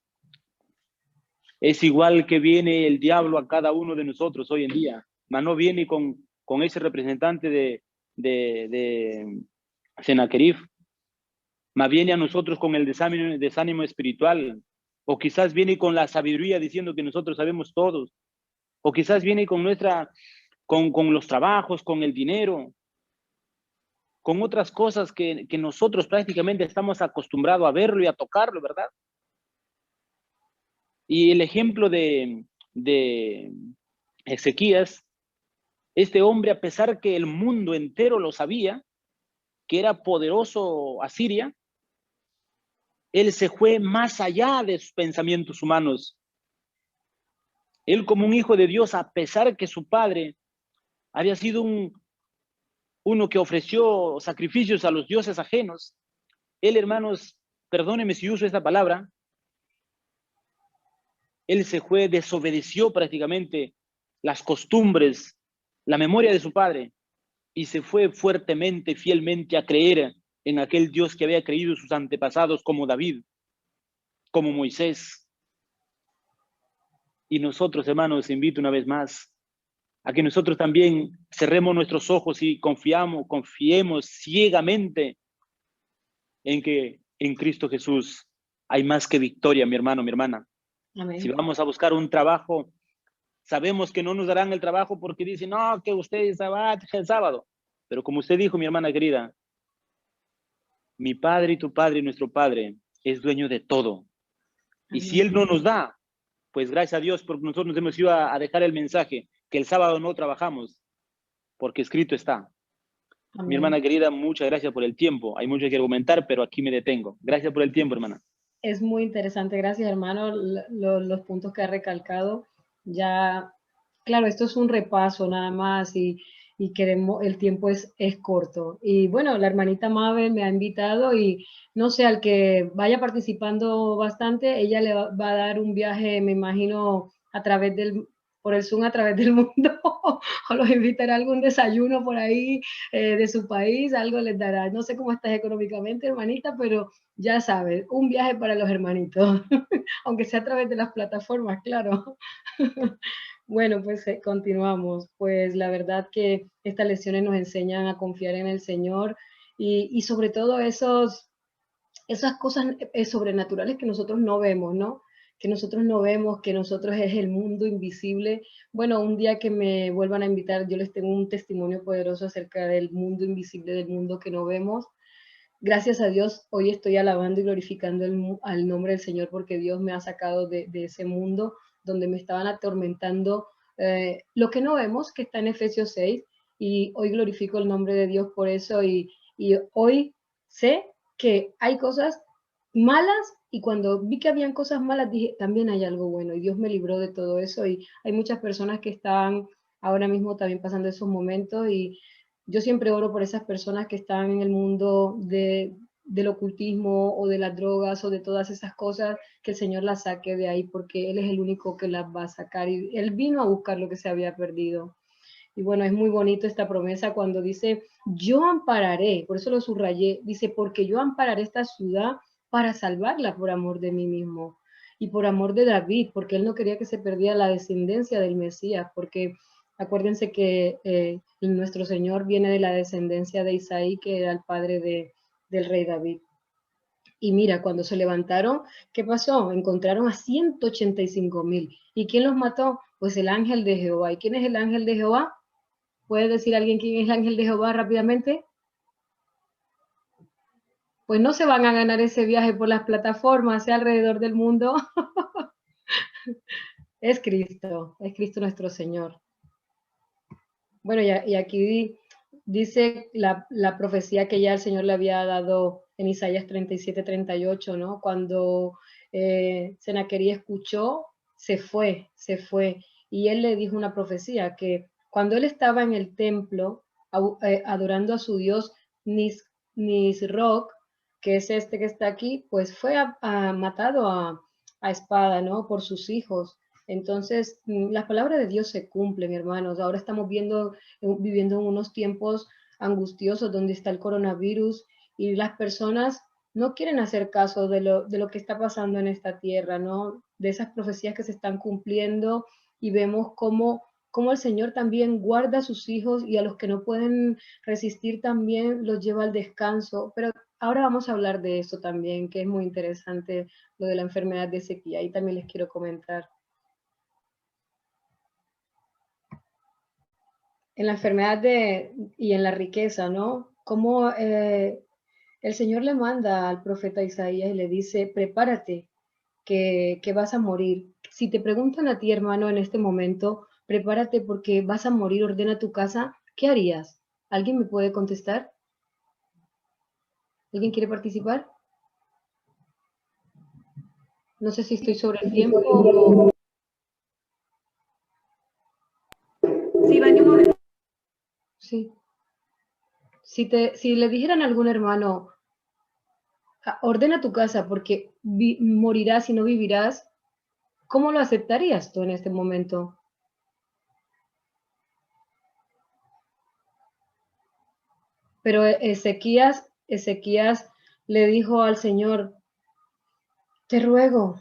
es igual que viene el diablo a cada uno de nosotros hoy en día. No viene con ese representante de Sennacherib, más viene a nosotros con el desánimo espiritual, o quizás viene con la sabiduría diciendo que nosotros sabemos todos, o quizás viene con los trabajos, con el dinero, con otras cosas que nosotros prácticamente estamos acostumbrados a verlo y a tocarlo, ¿verdad? Y el ejemplo de Ezequías, este hombre, a pesar que el mundo entero lo sabía, que era poderoso Asiria, él se fue más allá de sus pensamientos humanos. Él, como un hijo de Dios, a pesar que su padre había sido uno que ofreció sacrificios a los dioses ajenos, él, hermanos, perdónenme si uso esta palabra, él se fue, desobedeció prácticamente las costumbres, la memoria de su padre, y se fue fuertemente, fielmente a creer en aquel Dios que había creído sus antepasados, como David, como Moisés. Y nosotros, hermanos, invito una vez más a que nosotros también cerremos nuestros ojos y confiemos ciegamente en que en Cristo Jesús hay más que victoria, mi hermano, mi hermana. Amén. Si vamos a buscar un trabajo, sabemos que no nos darán el trabajo porque dicen, no, que usted es el sábado. Pero como usted dijo, mi hermana querida, mi Padre y tu Padre y nuestro Padre es dueño de todo. Y si Él no nos da, pues gracias a Dios, porque nosotros nos hemos ido a dejar el mensaje que el sábado no trabajamos, porque escrito está. Amén. Mi hermana querida, muchas gracias por el tiempo. Hay mucho que argumentar, pero aquí me detengo. Gracias por el tiempo, hermana. Es muy interesante, gracias, hermano, los puntos que ha recalcado. Ya, claro, esto es un repaso nada más y queremos, el tiempo es corto. Y bueno, la hermanita Mabel me ha invitado y no sé, al que vaya participando bastante, ella le va a dar un viaje, me imagino, a través del por el Zoom a través del mundo, o los invitará a algún desayuno por ahí de su país, algo les dará. No sé cómo estás económicamente, hermanita, pero ya sabes, un viaje para los hermanitos, aunque sea a través de las plataformas, claro. Bueno, pues continuamos. Pues la verdad que estas lecciones nos enseñan a confiar en el Señor y sobre todo esas cosas sobrenaturales que nosotros no vemos, ¿no? Que nosotros no vemos, que nosotros es el mundo invisible. Bueno, un día que me vuelvan a invitar, yo les tengo un testimonio poderoso acerca del mundo invisible, del mundo que no vemos. Gracias a Dios, hoy estoy alabando y glorificando al nombre del Señor porque Dios me ha sacado de ese mundo donde me estaban atormentando lo que no vemos, que está en Efesios 6, y hoy glorifico el nombre de Dios por eso y hoy sé que hay cosas malas y cuando vi que habían cosas malas dije, también hay algo bueno y Dios me libró de todo eso y hay muchas personas que están ahora mismo también pasando esos momentos y yo siempre oro por esas personas que están en el mundo del ocultismo o de las drogas o de todas esas cosas, que el Señor las saque de ahí porque Él es el único que las va a sacar y Él vino a buscar lo que se había perdido. Y bueno, es muy bonito esta promesa cuando dice, yo ampararé, por eso lo subrayé, dice, porque yo ampararé esta ciudad para salvarla por amor de mí mismo y por amor de David, porque él no quería que se perdiera la descendencia del Mesías, porque acuérdense que nuestro Señor viene de la descendencia de Isaí, que era el padre del rey David. Y mira, cuando se levantaron, ¿qué pasó? Encontraron a 185,000. ¿Y quién los mató? Pues el ángel de Jehová. ¿Y quién es el ángel de Jehová? ¿Puede decir alguien quién es el ángel de Jehová rápidamente? Pues no se van a ganar ese viaje por las plataformas alrededor del mundo. Es Cristo nuestro Señor. Bueno, y aquí dice la profecía que ya el Señor le había dado en Isaías 37-38, ¿no? Cuando Senaquerí escuchó, se fue. Y él le dijo una profecía que cuando él estaba en el templo adorando a su Dios Nisroch, que es este que está aquí, pues fue matado a espada, ¿no? Por sus hijos. Entonces, las palabras de Dios se cumplen, hermanos. Ahora estamos viviendo en unos tiempos angustiosos donde está el coronavirus y las personas no quieren hacer caso de lo que está pasando en esta tierra, ¿no? De esas profecías que se están cumpliendo y vemos cómo el Señor también guarda a sus hijos y a los que no pueden resistir también los lleva al descanso. Pero ahora vamos a hablar de eso también, que es muy interesante, lo de la enfermedad de sequía. Ahí también les quiero comentar. En la enfermedad y en la riqueza, ¿no? Como el Señor le manda al profeta Isaías y le dice, prepárate, que vas a morir. Si te preguntan a ti, hermano, en este momento, prepárate porque vas a morir, ordena tu casa, ¿qué harías? ¿Alguien me puede contestar? ¿Alguien quiere participar? No sé si estoy sobre el tiempo o... Sí, Vani, Sí. Si le dijeran a algún hermano, ordena tu casa porque morirás y no vivirás, ¿cómo lo aceptarías tú en este momento? Pero Ezequías le dijo al Señor, te ruego,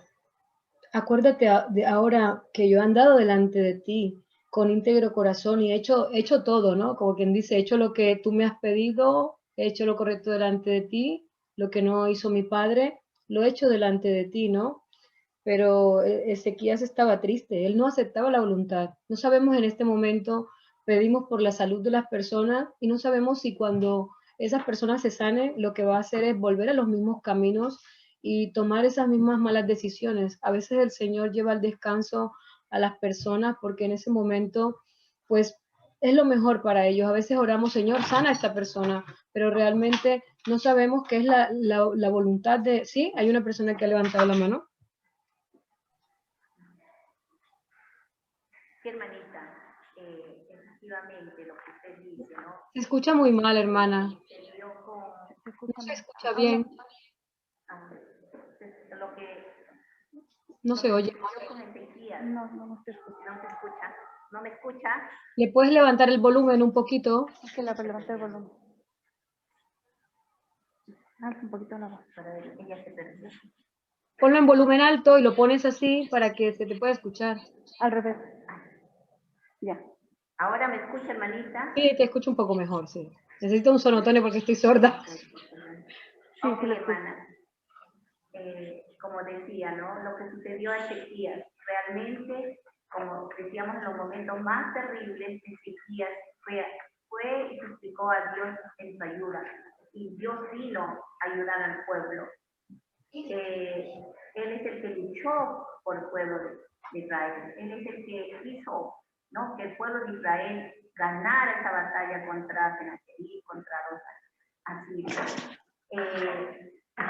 acuérdate de ahora que yo he andado delante de ti con íntegro corazón y he hecho todo, ¿no? Como quien dice, he hecho lo que tú me has pedido, he hecho lo correcto delante de ti, lo que no hizo mi padre, lo he hecho delante de ti, ¿no? Pero Ezequías estaba triste, él no aceptaba la voluntad. No sabemos en este momento, pedimos por la salud de las personas y no sabemos si cuando esas personas se sanen, lo que va a hacer es volver a los mismos caminos y tomar esas mismas malas decisiones. A veces el Señor lleva al descanso a las personas porque en ese momento, pues, es lo mejor para ellos. A veces oramos, Señor, sana a esta persona, pero realmente no sabemos qué es la voluntad de... ¿Sí? Hay una persona que ha levantado la mano. Sí, hermanita, efectivamente lo que usted dice, ¿no? Se escucha muy mal, hermana. No se escucha bien. Lo que No se oye. con Ezequiel Ezequías. No, no te escucho. No se escucha. ¿No me escucha? ¿Le puedes levantar el volumen un poquito? Es que le levanté el volumen. Alza un poquito la voz. Pero ella se perdió. Ponlo en volumen alto y lo pones así para que se te pueda escuchar. Al revés. Ya. ¿Ahora me escucha, hermanita? Sí, te escucho un poco mejor, sí. Necesito un sonotone porque estoy sorda. Sí, Ok, sí, lo escucho. hermana. Como decía, ¿no? Lo que sucedió a Ezequías, realmente, como decíamos en los momentos más terribles, Ezequías fue y suplicó a Dios en su ayuda. Y Dios vino a ayudar al pueblo. Él es el que luchó por el pueblo de Israel. Él es el que hizo, ¿no?, que el pueblo de Israel ganara esa batalla contra Senaquerib, contra los asirios.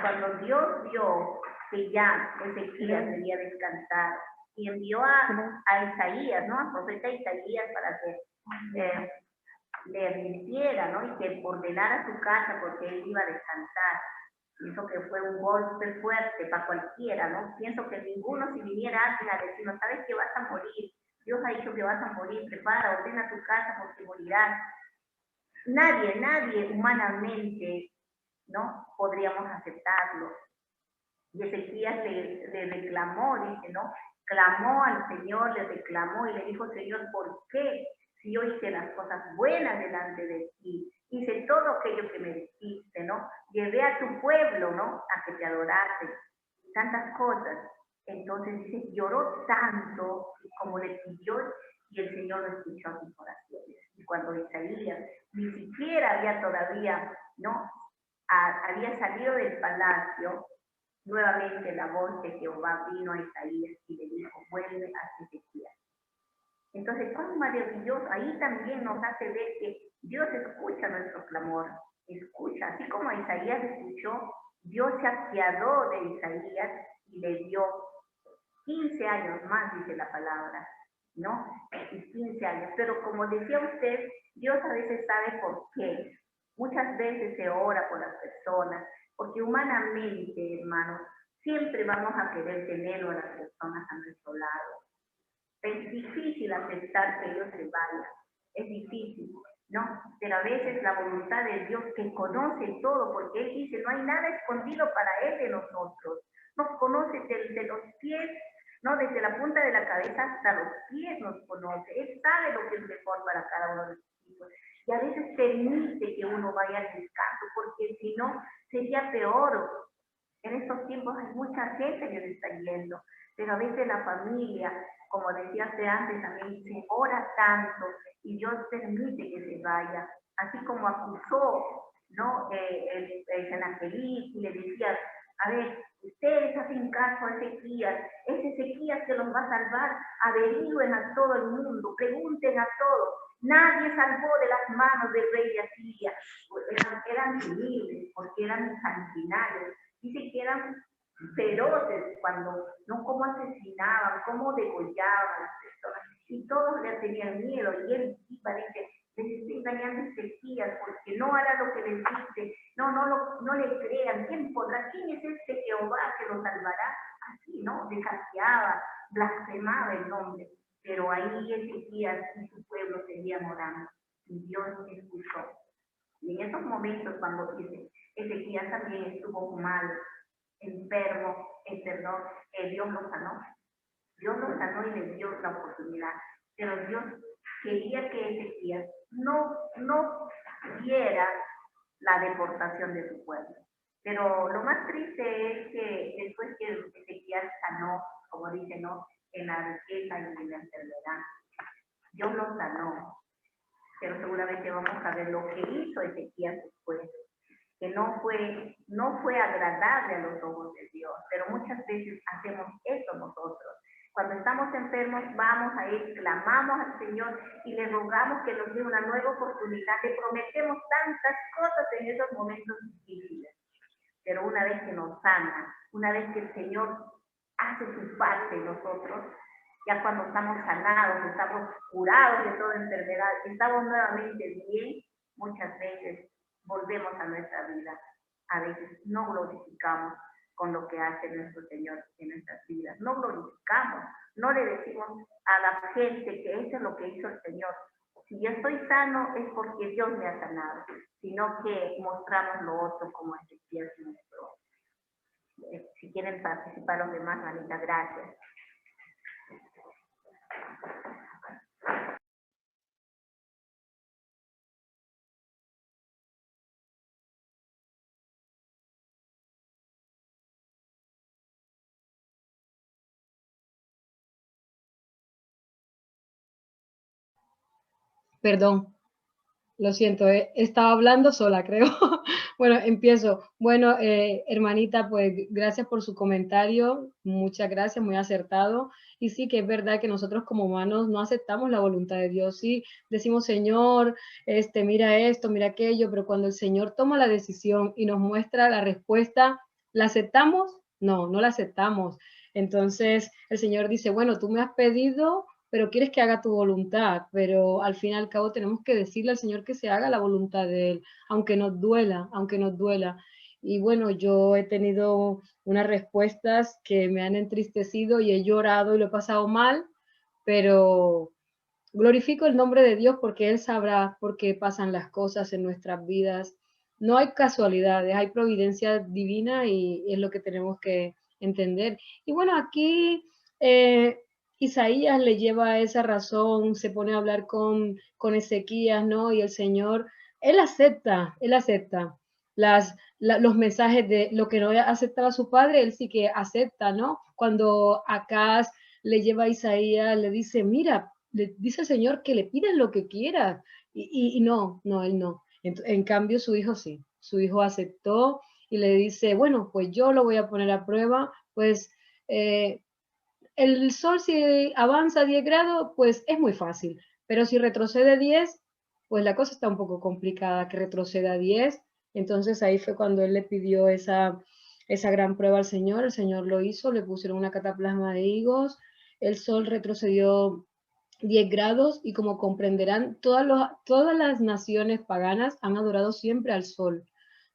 Cuando Dios vio que ya Ezequías debía descansar y envió a Isaías, ¿no?, al profeta Isaías, para que le advirtiera, ¿no?, y que ordenara su casa porque él iba a descansar. Pienso que fue un golpe fuerte para cualquiera, ¿no? Pienso que ninguno, si viniera alguien a decirnos, sabes que vas a morir, Dios ha dicho que vas a morir, prepara, ordena tu casa porque morirás. Nadie humanamente, ¿no?, podríamos aceptarlo. Y Ezequías le reclamó, dice, ¿no? Clamó al Señor, le reclamó y le dijo, Señor, ¿por qué? Si yo hice las cosas buenas delante de ti, hice todo aquello que me dijiste, ¿no? Llevé a tu pueblo, ¿no?, a que te adorase, tantas cosas. Entonces dice, lloró tanto como le pidió y el Señor lo escuchó sus oraciones. Y cuando Isaías ni siquiera había todavía, ¿no?, había salido del palacio, nuevamente la voz de Jehová vino a Isaías y le dijo, vuelve a Ezequías. Entonces, cuán maravilloso, ahí también nos hace ver que Dios escucha nuestro clamor, escucha, así como Isaías escuchó, Dios se apiadó de Isaías y le dio 15 años más, dice la palabra, ¿no? 15 años, pero como decía usted, Dios a veces sabe por qué. Muchas veces se ora por las personas, porque humanamente, hermanos, siempre vamos a querer tener a las personas a nuestro lado. Es difícil aceptar que ellos se vayan, es difícil, ¿no? Pero a veces la voluntad de Dios, que conoce todo, porque Él dice, no hay nada escondido para Él de nosotros, nos conoce desde los pies, ¿no?, desde la punta de la cabeza hasta los pies nos conoce, Él sabe lo que es mejor para cada uno de sus hijos, y a veces permite que uno vaya al descanso, porque si no, sería peor. En estos tiempos hay mucha gente que se está yendo, pero a veces la familia, como decía usted antes, también se ora tanto y Dios permite que se vaya, así como acusó, ¿no?, el Senaquerib y le decía, a ver, ustedes hacen caso a Ezequías, es Ezequías que los va a salvar, averigüen a todo el mundo, pregunten a todos, nadie salvó de las manos del rey de Asiria, eran civiles, porque eran sanguinarios, dice que eran feroces cuando, no, cómo asesinaban, cómo degollaban a las personas, y todos le tenían miedo, y él parece, les está engañando a Ezequías, porque no hará lo que les dice, no le crean, ¿quién es este Jehová que lo salvará? Así, ¿no? Desafiaba, blasfemaba el nombre, pero ahí Ezequías y su pueblo seguían orando, y Dios escuchó. Y en esos momentos, cuando Ezequías también estuvo mal, enfermo, Dios lo sanó. Dios lo sanó y le dio la oportunidad. Pero Dios quería que Ezequías no viera la deportación de su pueblo. Pero lo más triste es que después que Ezequías sanó, como dice, ¿no?, en la riqueza y en la enfermedad, Dios lo sanó. Pero seguramente vamos a ver lo que hizo Ezequías después, que no fue agradable a los ojos de Dios, pero muchas veces hacemos eso nosotros. Cuando estamos enfermos, vamos a Él, clamamos al Señor y le rogamos que nos dé una nueva oportunidad, le prometemos tantas cosas en esos momentos difíciles, pero una vez que nos sana, una vez que el Señor hace su parte en nosotros, ya cuando estamos sanados, estamos curados de toda enfermedad, estamos nuevamente bien, muchas veces volvemos a nuestra vida. A veces no glorificamos, con lo que hace nuestro Señor en nuestras vidas. No glorificamos, no le decimos a la gente que eso es lo que hizo el Señor. Si yo estoy sano es porque Dios me ha sanado, sino que mostramos lo otro como Ezequías mostró. Si quieren participar los demás, manita, gracias. Perdón, lo siento, estaba hablando sola, creo. Bueno, empiezo. Bueno, hermanita, pues gracias por su comentario, muchas gracias, muy acertado. Y sí que es verdad que nosotros como humanos no aceptamos la voluntad de Dios. Sí, decimos, Señor, mira esto, mira aquello, pero cuando el Señor toma la decisión y nos muestra la respuesta, ¿la aceptamos? No, no la aceptamos. Entonces el Señor dice, bueno, tú me has pedido, pero quieres que haga tu voluntad, pero al fin y al cabo tenemos que decirle al Señor que se haga la voluntad de Él, aunque nos duela, aunque nos duela. Y bueno, yo he tenido unas respuestas que me han entristecido y he llorado y lo he pasado mal, pero glorifico el nombre de Dios porque Él sabrá por qué pasan las cosas en nuestras vidas. No hay casualidades, hay providencia divina y es lo que tenemos que entender. Y bueno, aquí Isaías le lleva esa razón, se pone a hablar con Ezequías, ¿no? Y el Señor, él acepta los mensajes de lo que no aceptaba su padre, él sí que acepta, ¿no? Cuando Acaz le lleva a Isaías, le dice, mira, le dice el Señor que le pidas lo que quieras. Y no, él no. En cambio, su hijo sí. Su hijo aceptó y le dice, bueno, pues yo lo voy a poner a prueba, pues el sol si avanza 10 grados, pues es muy fácil, pero si retrocede 10, pues la cosa está un poco complicada, que retroceda 10. Entonces ahí fue cuando él le pidió esa gran prueba al Señor, el Señor lo hizo, le pusieron una cataplasma de higos, el sol retrocedió 10 grados y como comprenderán, todas las naciones paganas han adorado siempre al sol.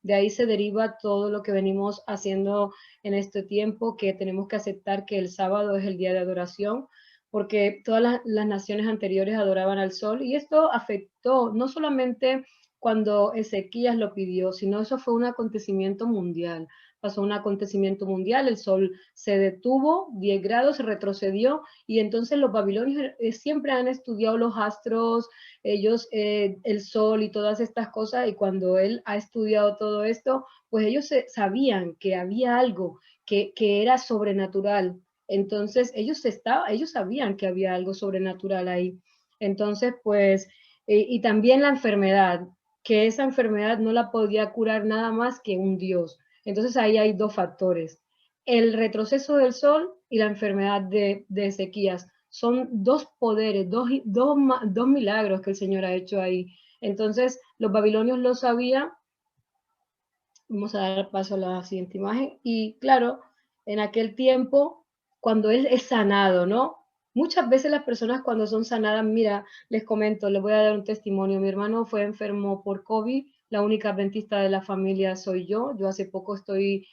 De ahí se deriva todo lo que venimos haciendo en este tiempo, que tenemos que aceptar que el sábado es el día de adoración, porque todas las naciones anteriores adoraban al sol y esto afectó no solamente cuando Ezequías lo pidió, sino eso fue un acontecimiento mundial. Pasó un acontecimiento mundial, el sol se detuvo, 10 grados, se retrocedió y entonces los babilonios siempre han estudiado los astros, ellos, el sol y todas estas cosas, y cuando él ha estudiado todo esto, pues ellos sabían que había algo que era sobrenatural. Entonces ellos sabían que había algo sobrenatural ahí. Entonces, pues, y también la enfermedad, que esa enfermedad no la podía curar nada más que un Dios. Entonces ahí hay dos factores, el retroceso del sol y la enfermedad de Ezequías. Son dos poderes, dos milagros que el Señor ha hecho ahí. Entonces los babilonios lo sabían. Vamos a dar paso a la siguiente imagen. Y claro, en aquel tiempo, cuando él es sanado, ¿no? Muchas veces las personas cuando son sanadas, mira, les comento, les voy a dar un testimonio. Mi hermano fue enfermo por COVID, la única adventista de la familia soy yo. Yo hace poco estoy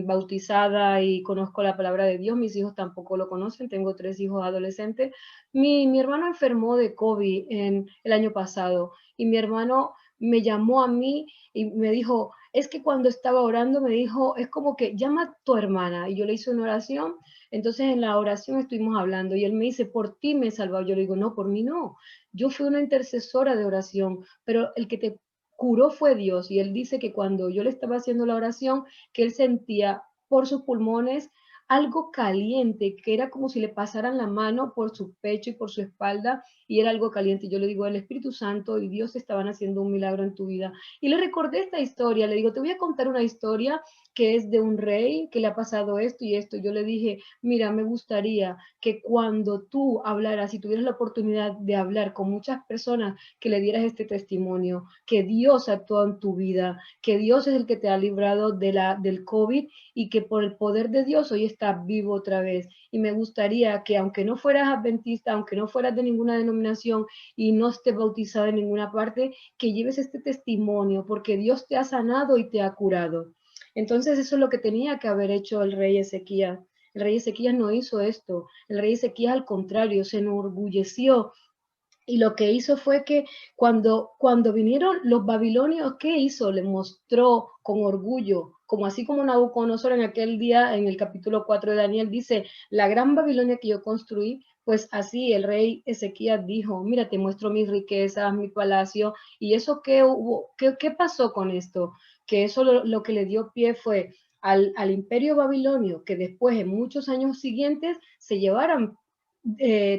bautizada y conozco la palabra de Dios. Mis hijos tampoco lo conocen, tengo 3 hijos adolescentes. Mi hermano enfermó de COVID el año pasado y mi hermano me llamó a mí y me dijo, es que cuando estaba orando me dijo, es como que llama a tu hermana. Y yo le hice una oración, entonces en la oración estuvimos hablando y él me dice, por ti me he salvado. Yo le digo, no, por mí no. Yo fui una intercesora de oración, pero el que te curó fue Dios. Y él dice que cuando yo le estaba haciendo la oración, que él sentía por sus pulmones algo caliente, que era como si le pasaran la mano por su pecho y por su espalda, y era algo caliente. Yo le digo, el Espíritu Santo y Dios estaban haciendo un milagro en tu vida. Y le recordé esta historia, le digo, te voy a contar una historia que es de un rey que le ha pasado esto y esto. Yo le dije, mira, me gustaría que cuando tú hablaras y tuvieras la oportunidad de hablar con muchas personas, que le dieras este testimonio, que Dios actuó en tu vida, que Dios es el que te ha librado del COVID y que por el poder de Dios hoy estás vivo otra vez. Y me gustaría que aunque no fueras adventista, aunque no fueras de ninguna denominación y no estés bautizado en ninguna parte, que lleves este testimonio porque Dios te ha sanado y te ha curado. Entonces eso es lo que tenía que haber hecho el rey Ezequías. El rey Ezequías no hizo esto. El rey Ezequías, al contrario, se enorgulleció. Y lo que hizo fue que cuando vinieron los babilonios, ¿qué hizo? Le mostró con orgullo, como así como Nabucodonosor en aquel día, en el capítulo 4 de Daniel, dice, la gran Babilonia que yo construí, pues así el rey Ezequías dijo, mira, te muestro mis riquezas, mi palacio, y eso ¿qué pasó con esto? Que eso lo que le dio pie fue al imperio babilonio, que después, en muchos años siguientes, se llevaran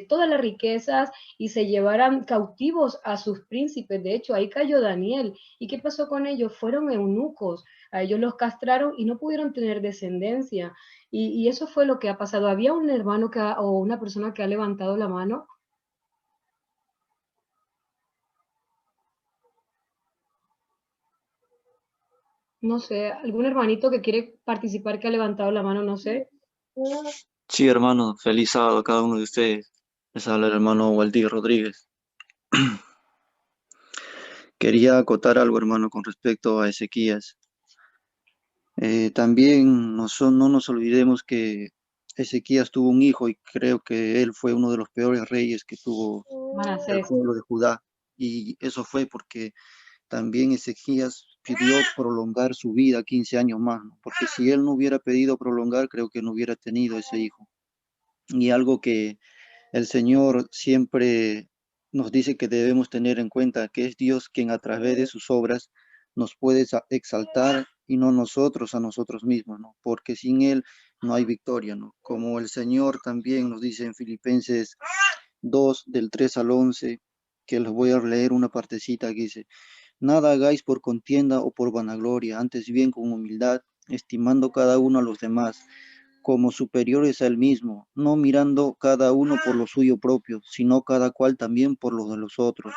todas las riquezas y se llevaran cautivos a sus príncipes. De hecho, ahí cayó Daniel. ¿Y qué pasó con ellos? Fueron eunucos. A ellos los castraron y no pudieron tener descendencia. Y eso fue lo que ha pasado. ¿Había un hermano o una persona que ha levantado la mano? No sé, algún hermanito que quiere participar que ha levantado la mano, no sé. Sí, hermano, feliz sábado a cada uno de ustedes. Les habla el hermano Waldir Rodríguez. Quería acotar algo, hermano, con respecto a Ezequías. También no nos olvidemos que Ezequías tuvo un hijo y creo que él fue uno de los peores reyes que tuvo el Manasés. pueblo de Judá. Y eso fue porque también Ezequías pidió prolongar su vida 15 años más, ¿no? Porque si él no hubiera pedido prolongar, creo que no hubiera tenido ese hijo. Y algo que el Señor siempre nos dice que debemos tener en cuenta, que es Dios quien a través de sus obras nos puede exaltar y no nosotros a nosotros mismos, ¿no? Porque sin Él no hay victoria, ¿no? Como el Señor también nos dice en Filipenses 2, del 3 al 11, que les voy a leer una partecita que dice, nada hagáis por contienda o por vanagloria, antes bien con humildad, estimando cada uno a los demás como superiores a él mismo, no mirando cada uno por lo suyo propio, sino cada cual también por los de los otros.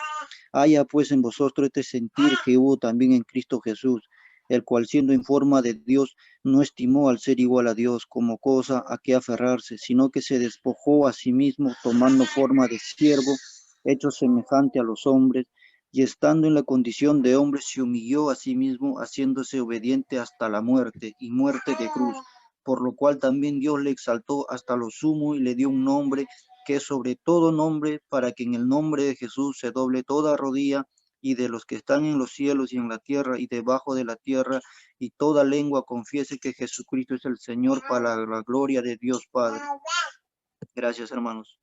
Haya pues en vosotros este sentir que hubo también en Cristo Jesús, el cual siendo en forma de Dios, no estimó al ser igual a Dios como cosa a que aferrarse, sino que se despojó a sí mismo, tomando forma de siervo, hecho semejante a los hombres, y estando en la condición de hombre, se humilló a sí mismo, haciéndose obediente hasta la muerte, y muerte de cruz, por lo cual también Dios le exaltó hasta lo sumo y le dio un nombre que es sobre todo nombre, para que en el nombre de Jesús se doble toda rodilla, y de los que están en los cielos y en la tierra y debajo de la tierra, y toda lengua confiese que Jesucristo es el Señor, para la gloria de Dios Padre. Gracias, hermanos.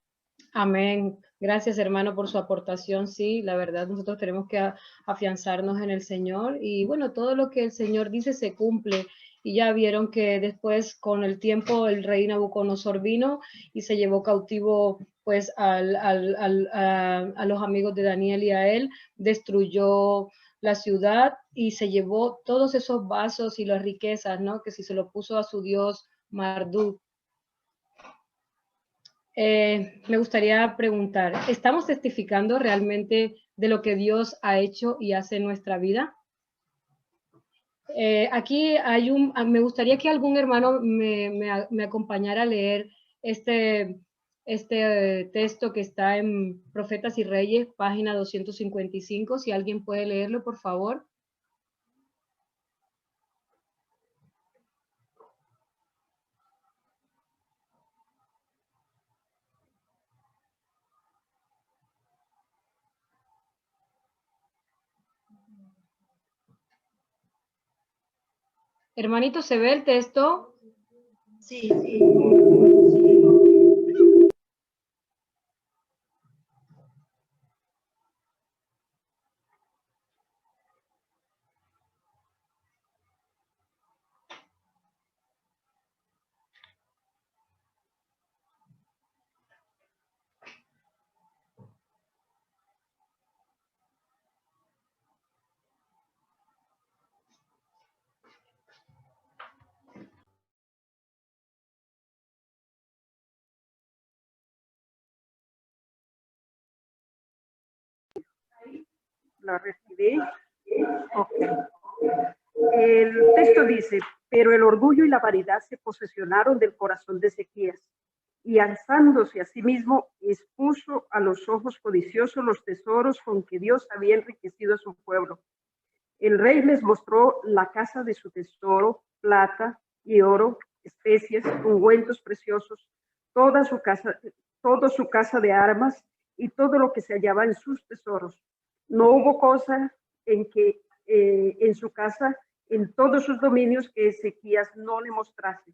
Amén. Gracias, hermano, por su aportación. Sí, la verdad, nosotros tenemos que afianzarnos en el Señor y bueno, todo lo que el Señor dice se cumple. Y ya vieron que después, con el tiempo, el rey Nabucodonosor vino y se llevó cautivo pues a los amigos de Daniel y a él, destruyó la ciudad y se llevó todos esos vasos y las riquezas, ¿no? Que si se lo puso a su dios Marduk. Me gustaría preguntar, ¿estamos testificando realmente de lo que Dios ha hecho y hace en nuestra vida? Aquí me gustaría que algún hermano me acompañara a leer este texto que está en Profetas y Reyes, página 255. Si alguien puede leerlo, por favor. Hermanito, ¿se ve el texto? Sí, sí. ¿La recibí? Ok. El texto dice, pero el orgullo y la vanidad se posesionaron del corazón de Ezequías, y alzándose a sí mismo, expuso a los ojos codiciosos los tesoros con que Dios había enriquecido a su pueblo. El rey les mostró la casa de su tesoro, plata y oro, especies, ungüentos preciosos, toda su casa de armas y todo lo que se hallaba en sus tesoros. No hubo cosa en su casa, en todos sus dominios, que Ezequías no le mostrase.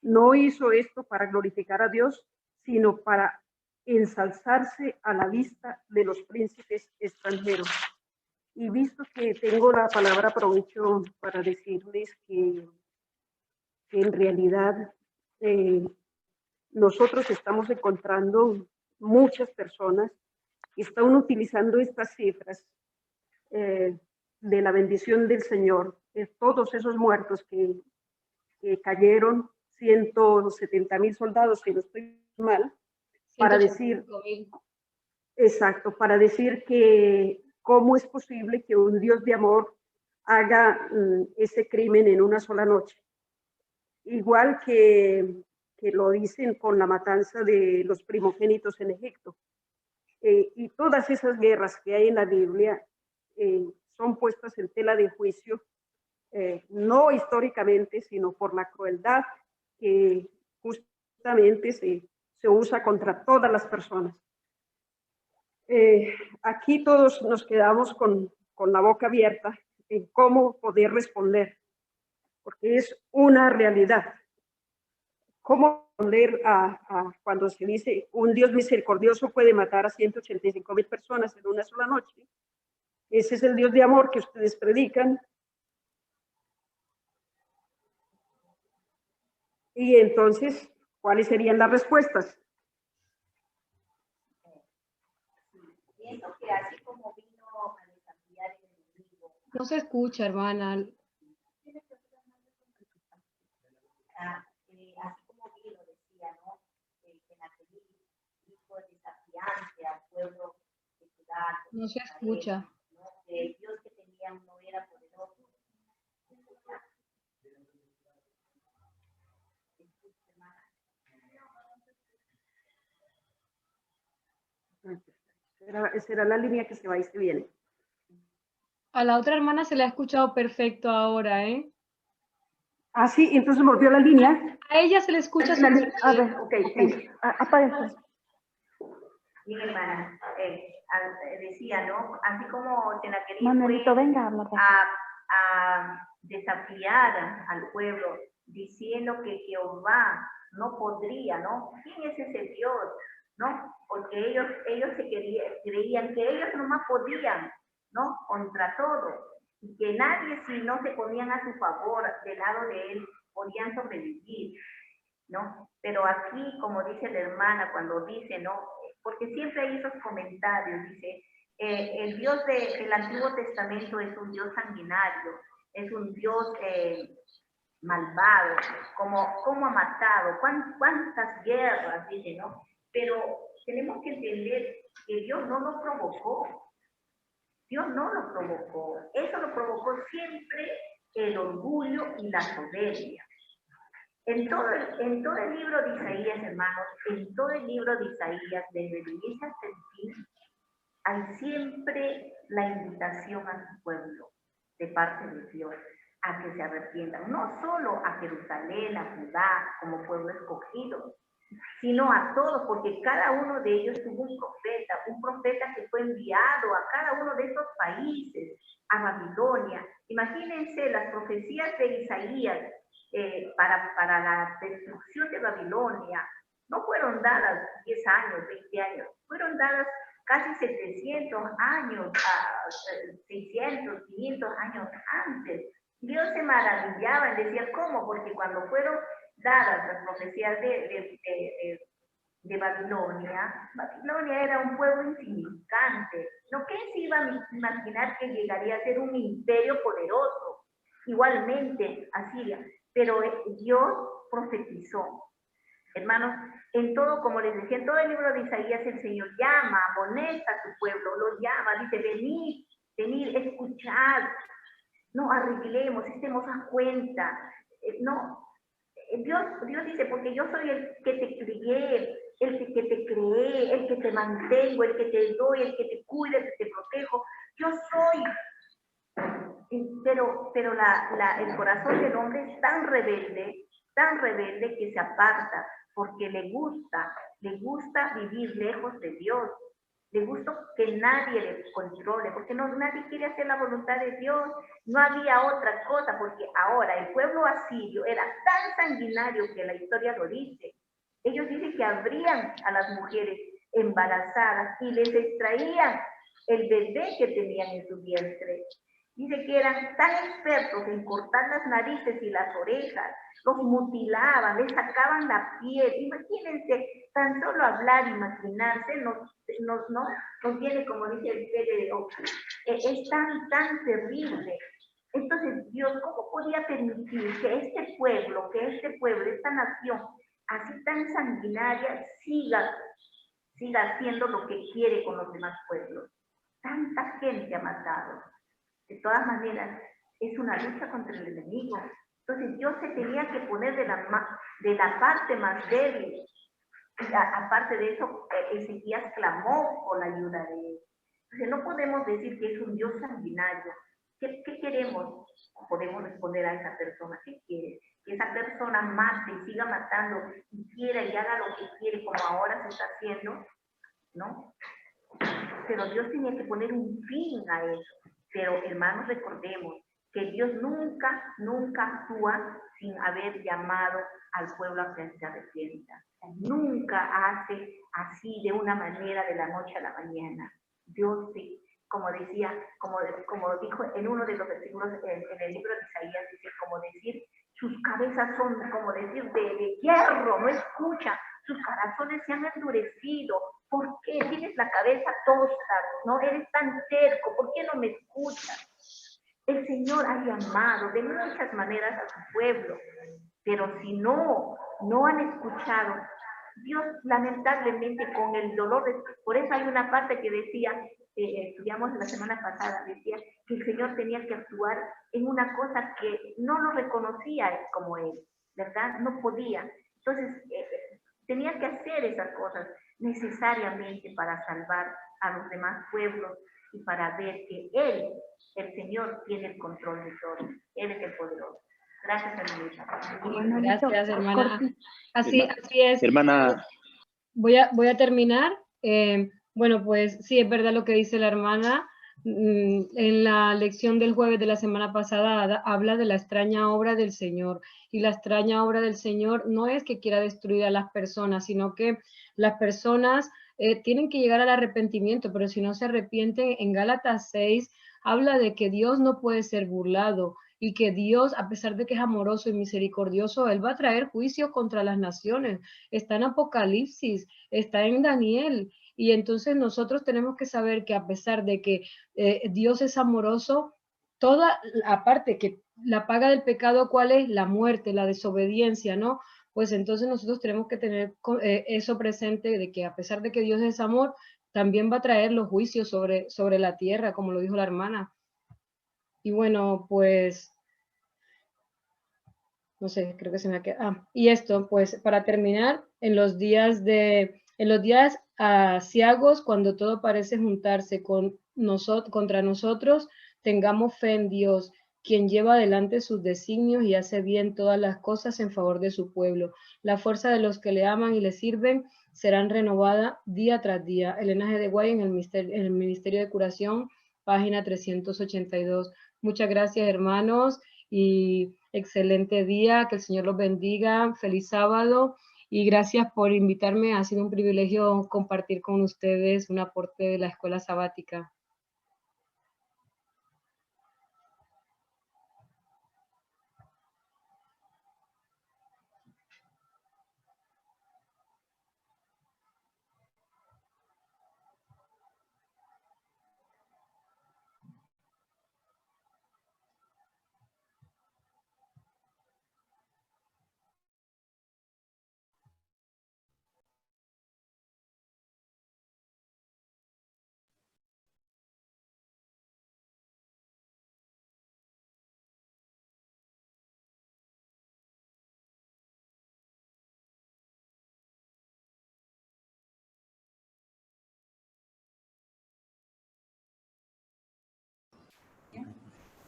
No hizo esto para glorificar a Dios, sino para ensalzarse a la vista de los príncipes extranjeros. Y visto que tengo la palabra, aprovecho para decirles que en realidad nosotros estamos encontrando muchas personas que están utilizando estas cifras de la bendición del Señor, todos esos muertos que cayeron, 170,000 soldados, si no estoy mal, para decir, exacto, para decir que cómo es posible que un Dios de amor haga ese crimen en una sola noche. Igual que lo dicen con la matanza de los primogénitos en Egipto. Y todas esas guerras que hay en la Biblia son puestas en tela de juicio, no históricamente, sino por la crueldad que justamente se usa contra todas las personas. Aquí todos nos quedamos con la boca abierta en cómo poder responder, porque es una realidad. ¿Cómo responder a cuando se dice un Dios misericordioso puede matar a 185,000 personas en una sola noche? Ese es el Dios de amor que ustedes predican. Y entonces, ¿cuáles serían las respuestas? Pienso que así como vino a desafiar el enemigo. No se escucha, hermana. Así como vino, decía, ¿no? Que Natalí dijo desafiante al pueblo de Judá. No se escucha. ¿No? El Dios que tenían no era poderoso. Esa era la línea que se va y se viene. A la otra hermana se le ha escuchado perfecto ahora, ¿eh? Ah, sí, entonces volvió la línea. A ella se le escucha súper bien. A ver, ok, sí. Apaga. Mi hermana decía, ¿no? Así como Senaquerib Manuelito, fue venga, a desafiar al pueblo, diciendo que Jehová no podría, ¿no? ¿Quién es ese Dios? ¿No? Porque ellos creían que ellos nomás podían, ¿no? Contra todo. Y que nadie, si no se ponían a su favor, del lado de él, podían sobrevivir, ¿no? Pero aquí, como dice la hermana, cuando dice, ¿no? Porque siempre hay esos comentarios, dice, el Dios del Antiguo Testamento es un Dios sanguinario, es un Dios malvado, como ha matado, cuántas guerras, dice, ¿no? Pero tenemos que entender que Dios no lo provocó. Dios no lo provocó. Eso lo provocó siempre el orgullo y la soberbia. En todo el libro de Isaías, hermanos, en todo el libro de Isaías, desde el inicio hasta el fin, hay siempre la invitación a su pueblo de parte de Dios a que se arrepientan, no solo a Jerusalén, a Judá, como pueblo escogido, sino a todos, porque cada uno de ellos tuvo un profeta que fue enviado a cada uno de esos países, a Babilonia. Imagínense las profecías de Isaías para la destrucción de Babilonia. No fueron dadas 10 años, 20 años, fueron dadas casi 700 años, 600, 500 años antes. Dios se maravillaba y decía, ¿cómo? Porque cuando fueron dadas las profecías de Babilonia, Babilonia era un pueblo insignificante. ¿No? ¿Quién se iba a imaginar que llegaría a ser un imperio poderoso? Igualmente, Asiria. Pero Dios profetizó. Hermanos, en todo, como les decía, en todo el libro de Isaías, el Señor llama, amonesta a su pueblo, lo llama, dice, venid, escuchad, no arreglemos, estemos a cuenta, no. Dios dice, porque yo soy el que te crié, el que te creé, el que te mantengo, el que te doy, el que te cuida, el que te protejo. Yo soy. Pero el corazón del hombre es tan rebelde que se aparta, porque le gusta vivir lejos de Dios, le gusta que nadie le controle, porque nadie quiere hacer la voluntad de Dios, no había otra cosa, porque ahora el pueblo asirio era tan sanguinario que la historia lo dice. Ellos dicen que abrían a las mujeres embarazadas y les extraían el bebé que tenían en su vientre. Dice que eran tan expertos en cortar las narices y las orejas, los mutilaban, les sacaban la piel. Imagínense, tan solo hablar, imaginarse, nos viene, como dice el Pedro, es tan terrible. Entonces, Dios, ¿cómo podía permitir que este pueblo, esta nación, así tan sanguinaria, siga haciendo lo que quiere con los demás pueblos? Tanta gente ha matado. De todas maneras, es una lucha contra el enemigo. Entonces Dios se tenía que poner de la parte más débil. Y aparte de eso, Ezequías clamó por la ayuda de él. Entonces no podemos decir que es un Dios sanguinario. ¿Qué queremos? Podemos responder a esa persona. ¿Qué quiere? Que esa persona mate y siga matando y quiera y haga lo que quiere como ahora se está haciendo, ¿no? Pero Dios tenía que poner un fin a eso. Pero hermanos, recordemos que Dios nunca actúa sin haber llamado al pueblo a que se arrepienta. Nunca hace así de una manera de la noche a la mañana. Dios sí, como decía, como dijo en uno de los versículos en el libro de Isaías, dice, como decir, sus cabezas son como decir de hierro, no escuchan, sus corazones se han endurecido. ¿Por qué tienes la cabeza tosca? ¿No eres tan terco? ¿Por qué no me escuchas? El Señor ha llamado de muchas maneras a su pueblo, pero si no han escuchado, Dios lamentablemente con el dolor, por eso hay una parte que decía, estudiamos la semana pasada, decía que el Señor tenía que actuar en una cosa que no lo reconocía como Él, ¿verdad? No podía. Entonces, tenía que hacer esas cosas necesariamente para salvar a los demás pueblos y para ver que Él, el Señor, tiene el control de todo. Él es el poderoso. Gracias, hermanita. Gracias, hermana. Así es. Hermana. Voy a terminar. Bueno, pues sí, es verdad lo que dice la hermana. En la lección del jueves de la semana pasada habla de la extraña obra del Señor. Y la extraña obra del Señor no es que quiera destruir a las personas, sino que las personas tienen que llegar al arrepentimiento, pero si no se arrepienten, en Gálatas 6 habla de que Dios no puede ser burlado y que Dios, a pesar de que es amoroso y misericordioso, Él va a traer juicio contra las naciones. Está en Apocalipsis, está en Daniel. Y entonces nosotros tenemos que saber que a pesar de que Dios es amoroso, toda, aparte que la paga del pecado, ¿cuál es? La muerte, la desobediencia, ¿no? Pues entonces nosotros tenemos que tener eso presente, de que a pesar de que Dios es amor, también va a traer los juicios sobre la tierra, como lo dijo la hermana. Y bueno, pues, no sé, creo que se me ha quedado. Y esto, pues, para terminar, en los días aciagos, cuando todo parece juntarse contra nosotros, tengamos fe en Dios, quien lleva adelante sus designios y hace bien todas las cosas en favor de su pueblo. La fuerza de los que le aman y le sirven serán renovada día tras día. Elena G. de Guay en el Ministerio de Curación, página 382. Muchas gracias, hermanos, y excelente día. Que el Señor los bendiga. Feliz sábado. Y gracias por invitarme. Ha sido un privilegio compartir con ustedes un aporte de la escuela sabática.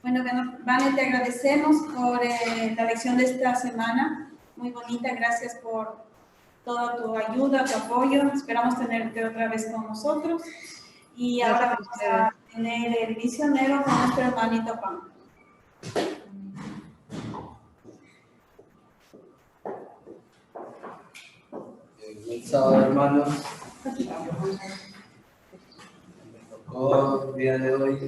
Bueno, Vane, te agradecemos por la lección de esta semana. Muy bonita, gracias por toda tu ayuda, tu apoyo. Esperamos tenerte otra vez con nosotros. Y Gracias ahora a vamos ustedes. a tener el misionero con nuestro hermanito Juan. Buen sábado, hermanos. Me tocó el día de hoy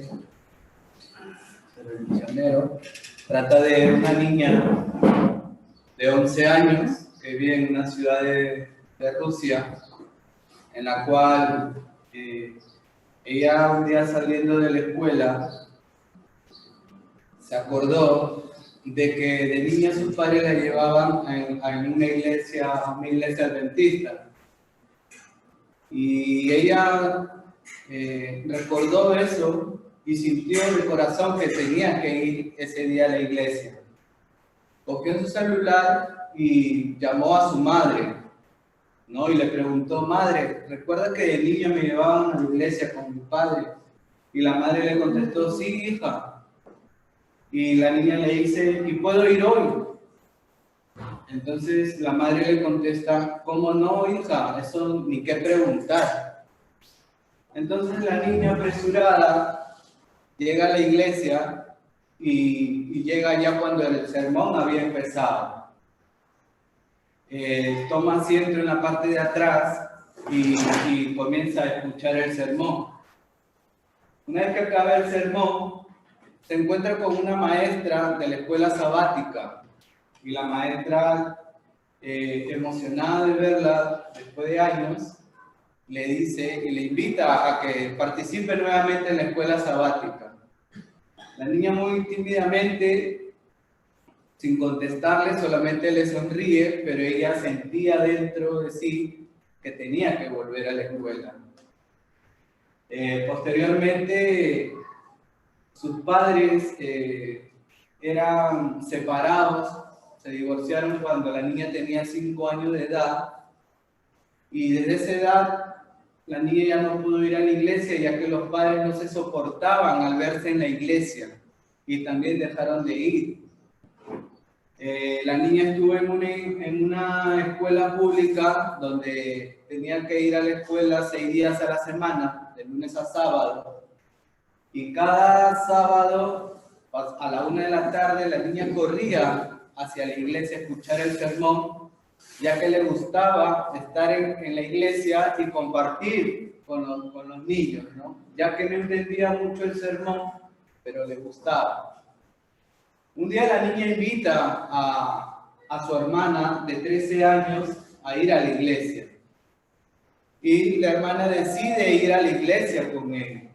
ser el misionero. Trata de una niña de 11 años que vive en una ciudad de Rusia, en la cual ella un día saliendo de la escuela se acordó de que de niña sus padres la llevaban a una iglesia adventista. Y ella recordó eso y sintió en el corazón que tenía que ir ese día a la iglesia. Cogió su celular y llamó a su madre, ¿no? Y le preguntó: madre, ¿recuerda que de niña me llevaban a la iglesia con mi padre? Y la madre le contestó: sí, hija. Y la niña le dice: ¿y puedo ir hoy? Entonces la madre le contesta: ¿cómo no, hija? Eso ni qué preguntar. Entonces la niña apresurada llega a la iglesia y llega ya cuando el sermón había empezado. Toma asiento en la parte de atrás y comienza a escuchar el sermón. Una vez que acaba el sermón, se encuentra con una maestra de la escuela sabática. Y la maestra, emocionada de verla después de años, le dice y le invita a que participe nuevamente en la escuela sabática. La niña, muy tímidamente, sin contestarle, solamente le sonríe, pero ella sentía dentro de sí que tenía que volver a la escuela. Posteriormente, sus padres eran separados. Se divorciaron cuando la niña tenía 5 años de edad, y desde esa edad la niña ya no pudo ir a la iglesia, ya que los padres no se soportaban al verse en la iglesia y también dejaron de ir. La niña estuvo en una escuela pública donde tenía que ir a la escuela 6 días a la semana, de lunes a sábado, y cada sábado a la 1 de la tarde la niña corría hacia la iglesia a escuchar el sermón, ya que le gustaba estar en la iglesia y compartir con los niños, ¿no? Ya que no entendía mucho el sermón, pero le gustaba. Un día la niña invita a su hermana de 13 años a ir a la iglesia, y la hermana decide ir a la iglesia con ella.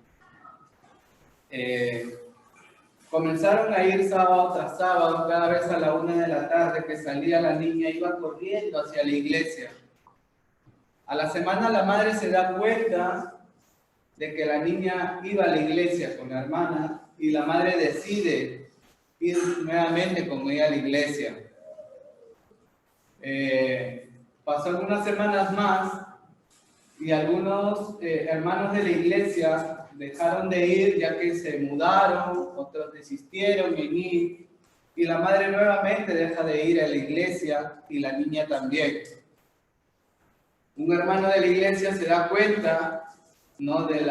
Comenzaron a ir sábado tras sábado, cada vez a la 1 de la tarde que salía la niña, iba corriendo hacia la iglesia. A la semana la madre se da cuenta de que la niña iba a la iglesia con la hermana, y la madre decide ir nuevamente con ella a la iglesia. Pasó algunas semanas más y algunos hermanos de la iglesia dejaron de ir, ya que se mudaron, otros desistieron en ir, y la madre nuevamente deja de ir a la iglesia y la niña también. Un hermano de la iglesia se da cuenta, ¿no?, de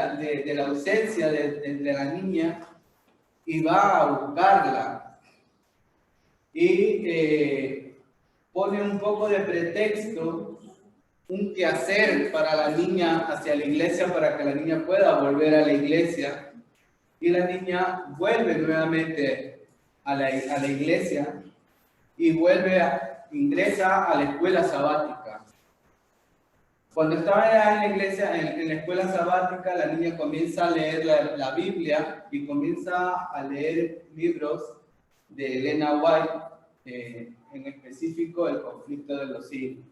la ausencia de la niña, y va a buscarla. Y pone un poco de pretexto, un quehacer para la niña hacia la iglesia, para que la niña pueda volver a la iglesia. Y la niña vuelve nuevamente a la iglesia y ingresa a la escuela sabática. Cuando estaba en la iglesia, en la escuela sabática, la niña comienza a leer la Biblia y comienza a leer libros de Elena White, en específico El conflicto de los siglos.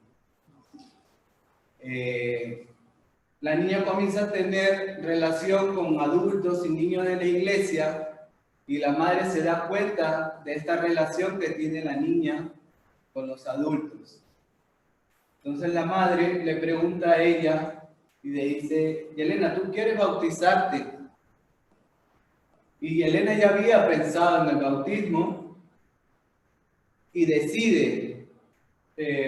La niña comienza a tener relación con adultos y niños de la iglesia, y la madre se da cuenta de esta relación que tiene la niña con los adultos. Entonces la madre le pregunta a ella y le dice: Yelena, ¿tú quieres bautizarte? Y Elena ya había pensado en el bautismo y decide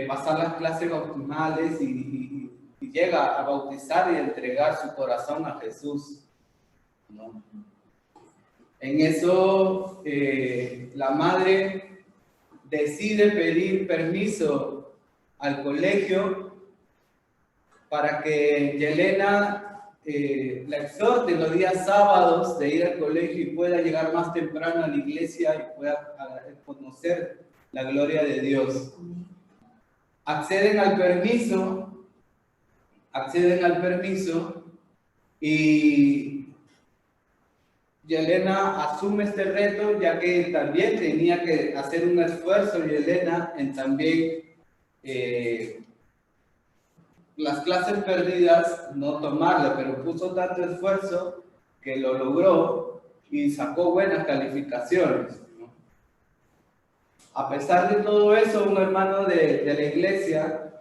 pasar las clases bautismales y llega a bautizar y entregar su corazón a Jesús, ¿no? En eso la madre decide pedir permiso al colegio para que Yelena la exhorte los días sábados de ir al colegio y pueda llegar más temprano a la iglesia y pueda conocer la gloria de Dios. Acceden al permiso y Yelena asume este reto, ya que también tenía que hacer un esfuerzo Yelena en también las clases perdidas, no tomarlas, pero puso tanto esfuerzo que lo logró y sacó buenas calificaciones, ¿no? A pesar de todo eso, un hermano de la iglesia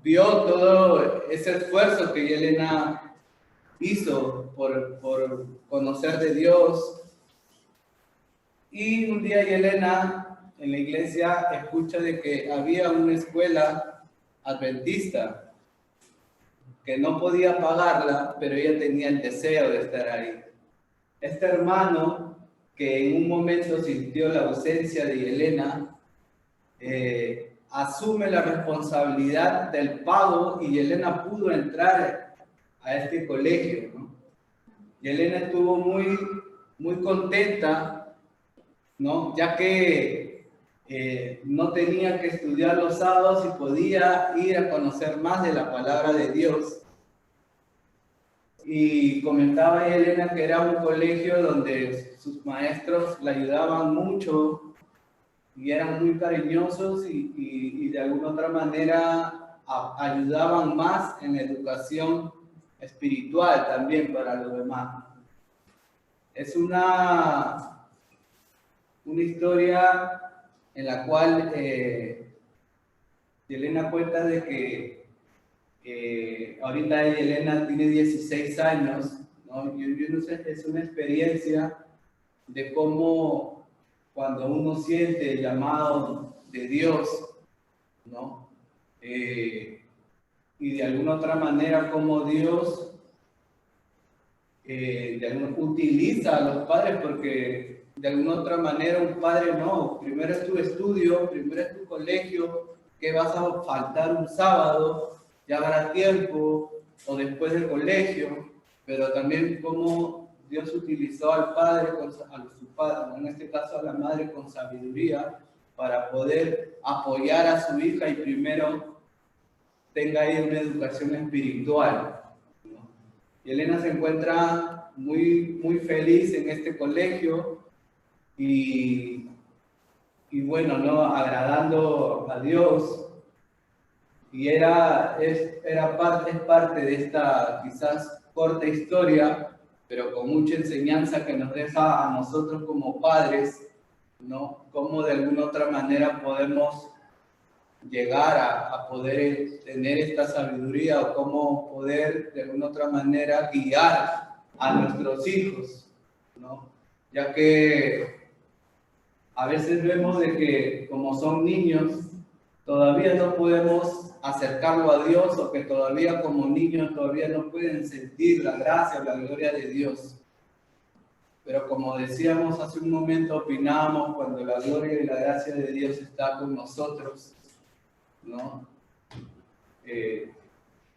vio todo ese esfuerzo que Yelena hizo por conocer de Dios. Y un día Yelena en la iglesia escucha de que había una escuela adventista que no podía pagarla, pero ella tenía el deseo de estar ahí. Este hermano, que en un momento sintió la ausencia de Yelena, asume la responsabilidad del pago y Yelena pudo entrar a este colegio, ¿no? Yelena estuvo muy contenta, ¿no? Ya que no tenía que estudiar los sábados y podía ir a conocer más de la palabra de Dios. Y comentaba Yelena que era un colegio donde sus maestros la ayudaban mucho y eran muy cariñosos y de alguna otra manera ayudaban más en la educación espiritual también para los demás. Es una historia en la cual Yelena cuenta de que ahorita Yelena tiene 16 años, ¿no? Yo no sé, es una experiencia de cómo cuando uno siente el llamado de Dios, ¿no? Y de alguna otra manera cómo Dios utiliza a los padres, porque de alguna otra manera un padre no, primero es tu estudio, primero es tu colegio, que vas a faltar un sábado, ya habrá tiempo, o después del colegio, pero también cómo Dios utilizó al padre, a su padre, en este caso a la madre con sabiduría, para poder apoyar a su hija y primero tenga ahí una educación espiritual, ¿no? Y Elena se encuentra muy feliz en este colegio y bueno, ¿no? Agradando a Dios. Y es parte de esta quizás corta historia, pero con mucha enseñanza que nos deja a nosotros como padres, ¿no? Cómo de alguna otra manera podemos llegar a poder tener esta sabiduría o cómo poder de alguna otra manera guiar a nuestros hijos, ¿no? Ya que a veces vemos de que como son niños, todavía no podemos acercarlo a Dios o que todavía como niños todavía no pueden sentir la gracia o la gloria de Dios. Pero como decíamos hace un momento, opinamos cuando la gloria y la gracia de Dios está con nosotros, ¿no?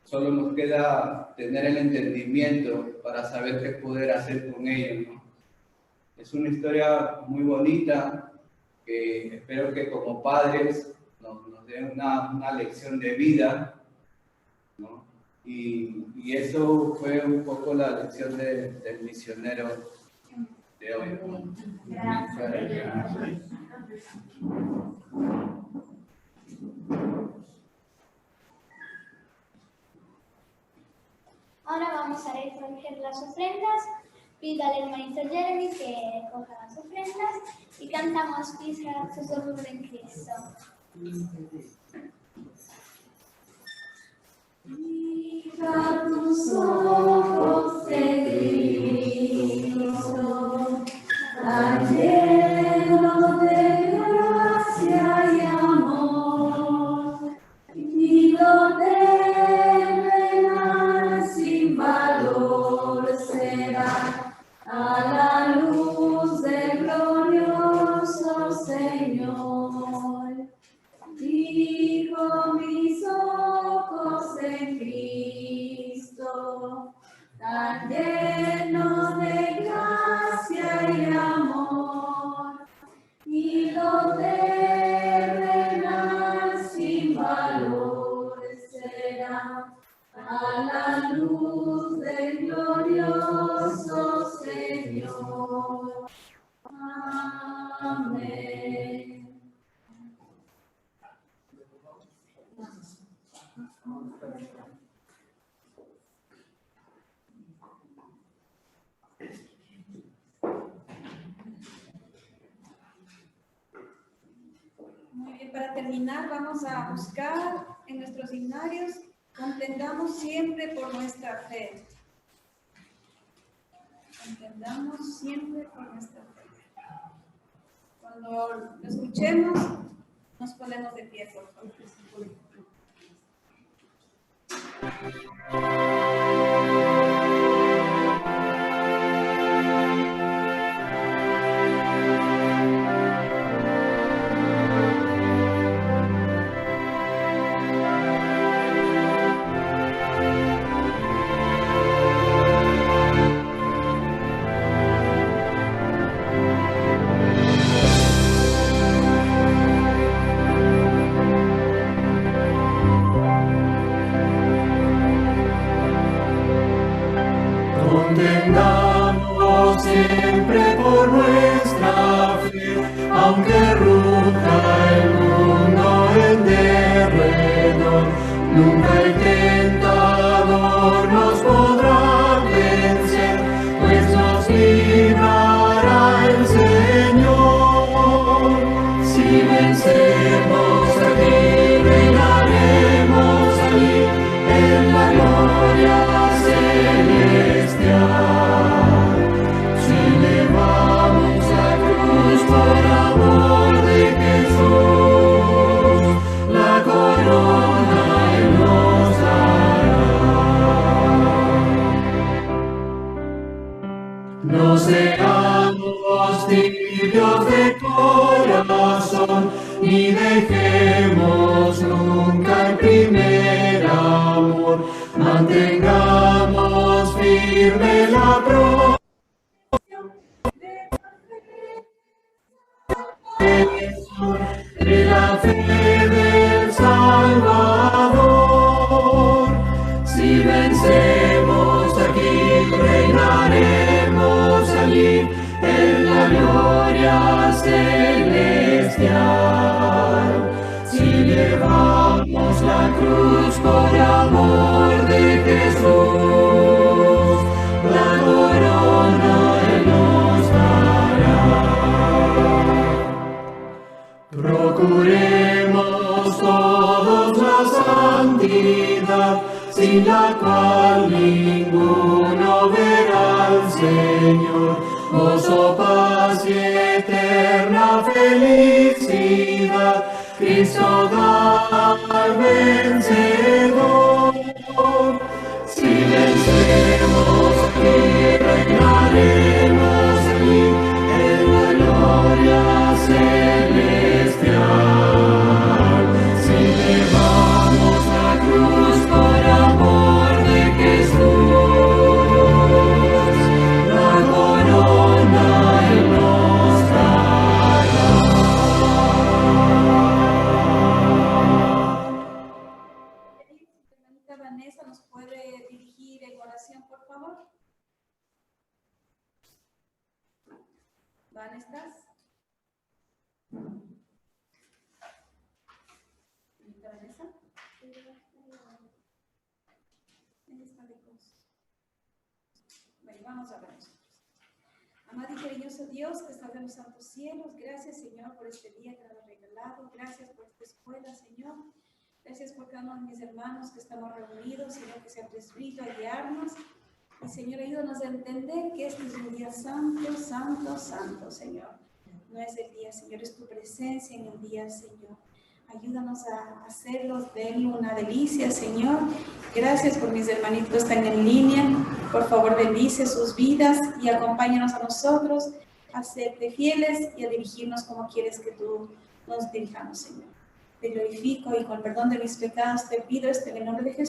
Solo nos queda tener el entendimiento para saber qué poder hacer con ellos, ¿no? Es una historia muy bonita que espero que como padres nos dé una lección de vida, ¿no? Y eso fue un poco la lección del misionero de hoy, ¿no? Gracias. Ahora vamos a recoger las ofrendas. Pido al hermanito Jeremy que recoja las ofrendas y cantamos Fija tus ojos en Cristo. Fija tus ojos en Cristo. tan lleno de gracia y amor, y lo terrenal sin valor será a la luz del glorioso Señor. Fijo mis ojos en Cristo, tan lleno de gracia y amor, y lo terrenal sin valor será a la luz del glorioso Señor. Amén. Muy bien, para terminar vamos a buscar en nuestros himnarios, contendamos siempre por nuestra fe. Contendamos siempre por nuestra fe. Cuando lo escuchemos, nos ponemos de pie, por favor. Contendamos siempre por nuestra fe, aunque ruja el mundo en derredor, nunca el tentador nos podrá vencer, pues nos librará el Señor. Si vencemos aquí, reinaremos allí en la gloria celestial. Si llevamos la cruz por amor de Jesús, la corona Él nos dará. No seamos tibios de corazón, ni dejemos nunca el primer amor. Mantengamos firme la de la fe del Salvador. Si vencemos aquí, reinaremos allí en la gloria celestial. Si llevamos la cruz por amor de Jesús, la corona Él nos dará. Procuremos todos la santidad, sin la cual ninguno verá al Señor. Gozo, paz y eterna felicidad, Cristo da al vencedor. Si vencemos aquí, reinaremos allí en la gloria celestial. Si llevamos la cruz por amor de Jesús, la corona Él nos dará. Vanessa nos puede dirigir en oración, por favor. ¿Van estás? Vanessa? Bueno, vamos a ver nosotros. Amado y cariñoso Dios, que estás en los santos cielos, gracias, Señor, por este día que nos has regalado. Gracias por esta escuela, Señor. Gracias por cada uno de mis hermanos que estamos reunidos, Señor, que se han prescrito a guiarnos. Y Señor, ayúdanos a entender que este es un día santo, santo, santo, Señor. No es el día, Señor, es tu presencia en el día, Señor. Ayúdanos a hacerlos de él una delicia, Señor. Gracias por mis hermanitos que están en línea. Por favor, bendice sus vidas y acompáñanos a nosotros a serte fieles y a dirigirnos como quieres que tú nos dirijamos, Señor. Te glorifico y con perdón de mis pecados te pido esto en el nombre de Jesús.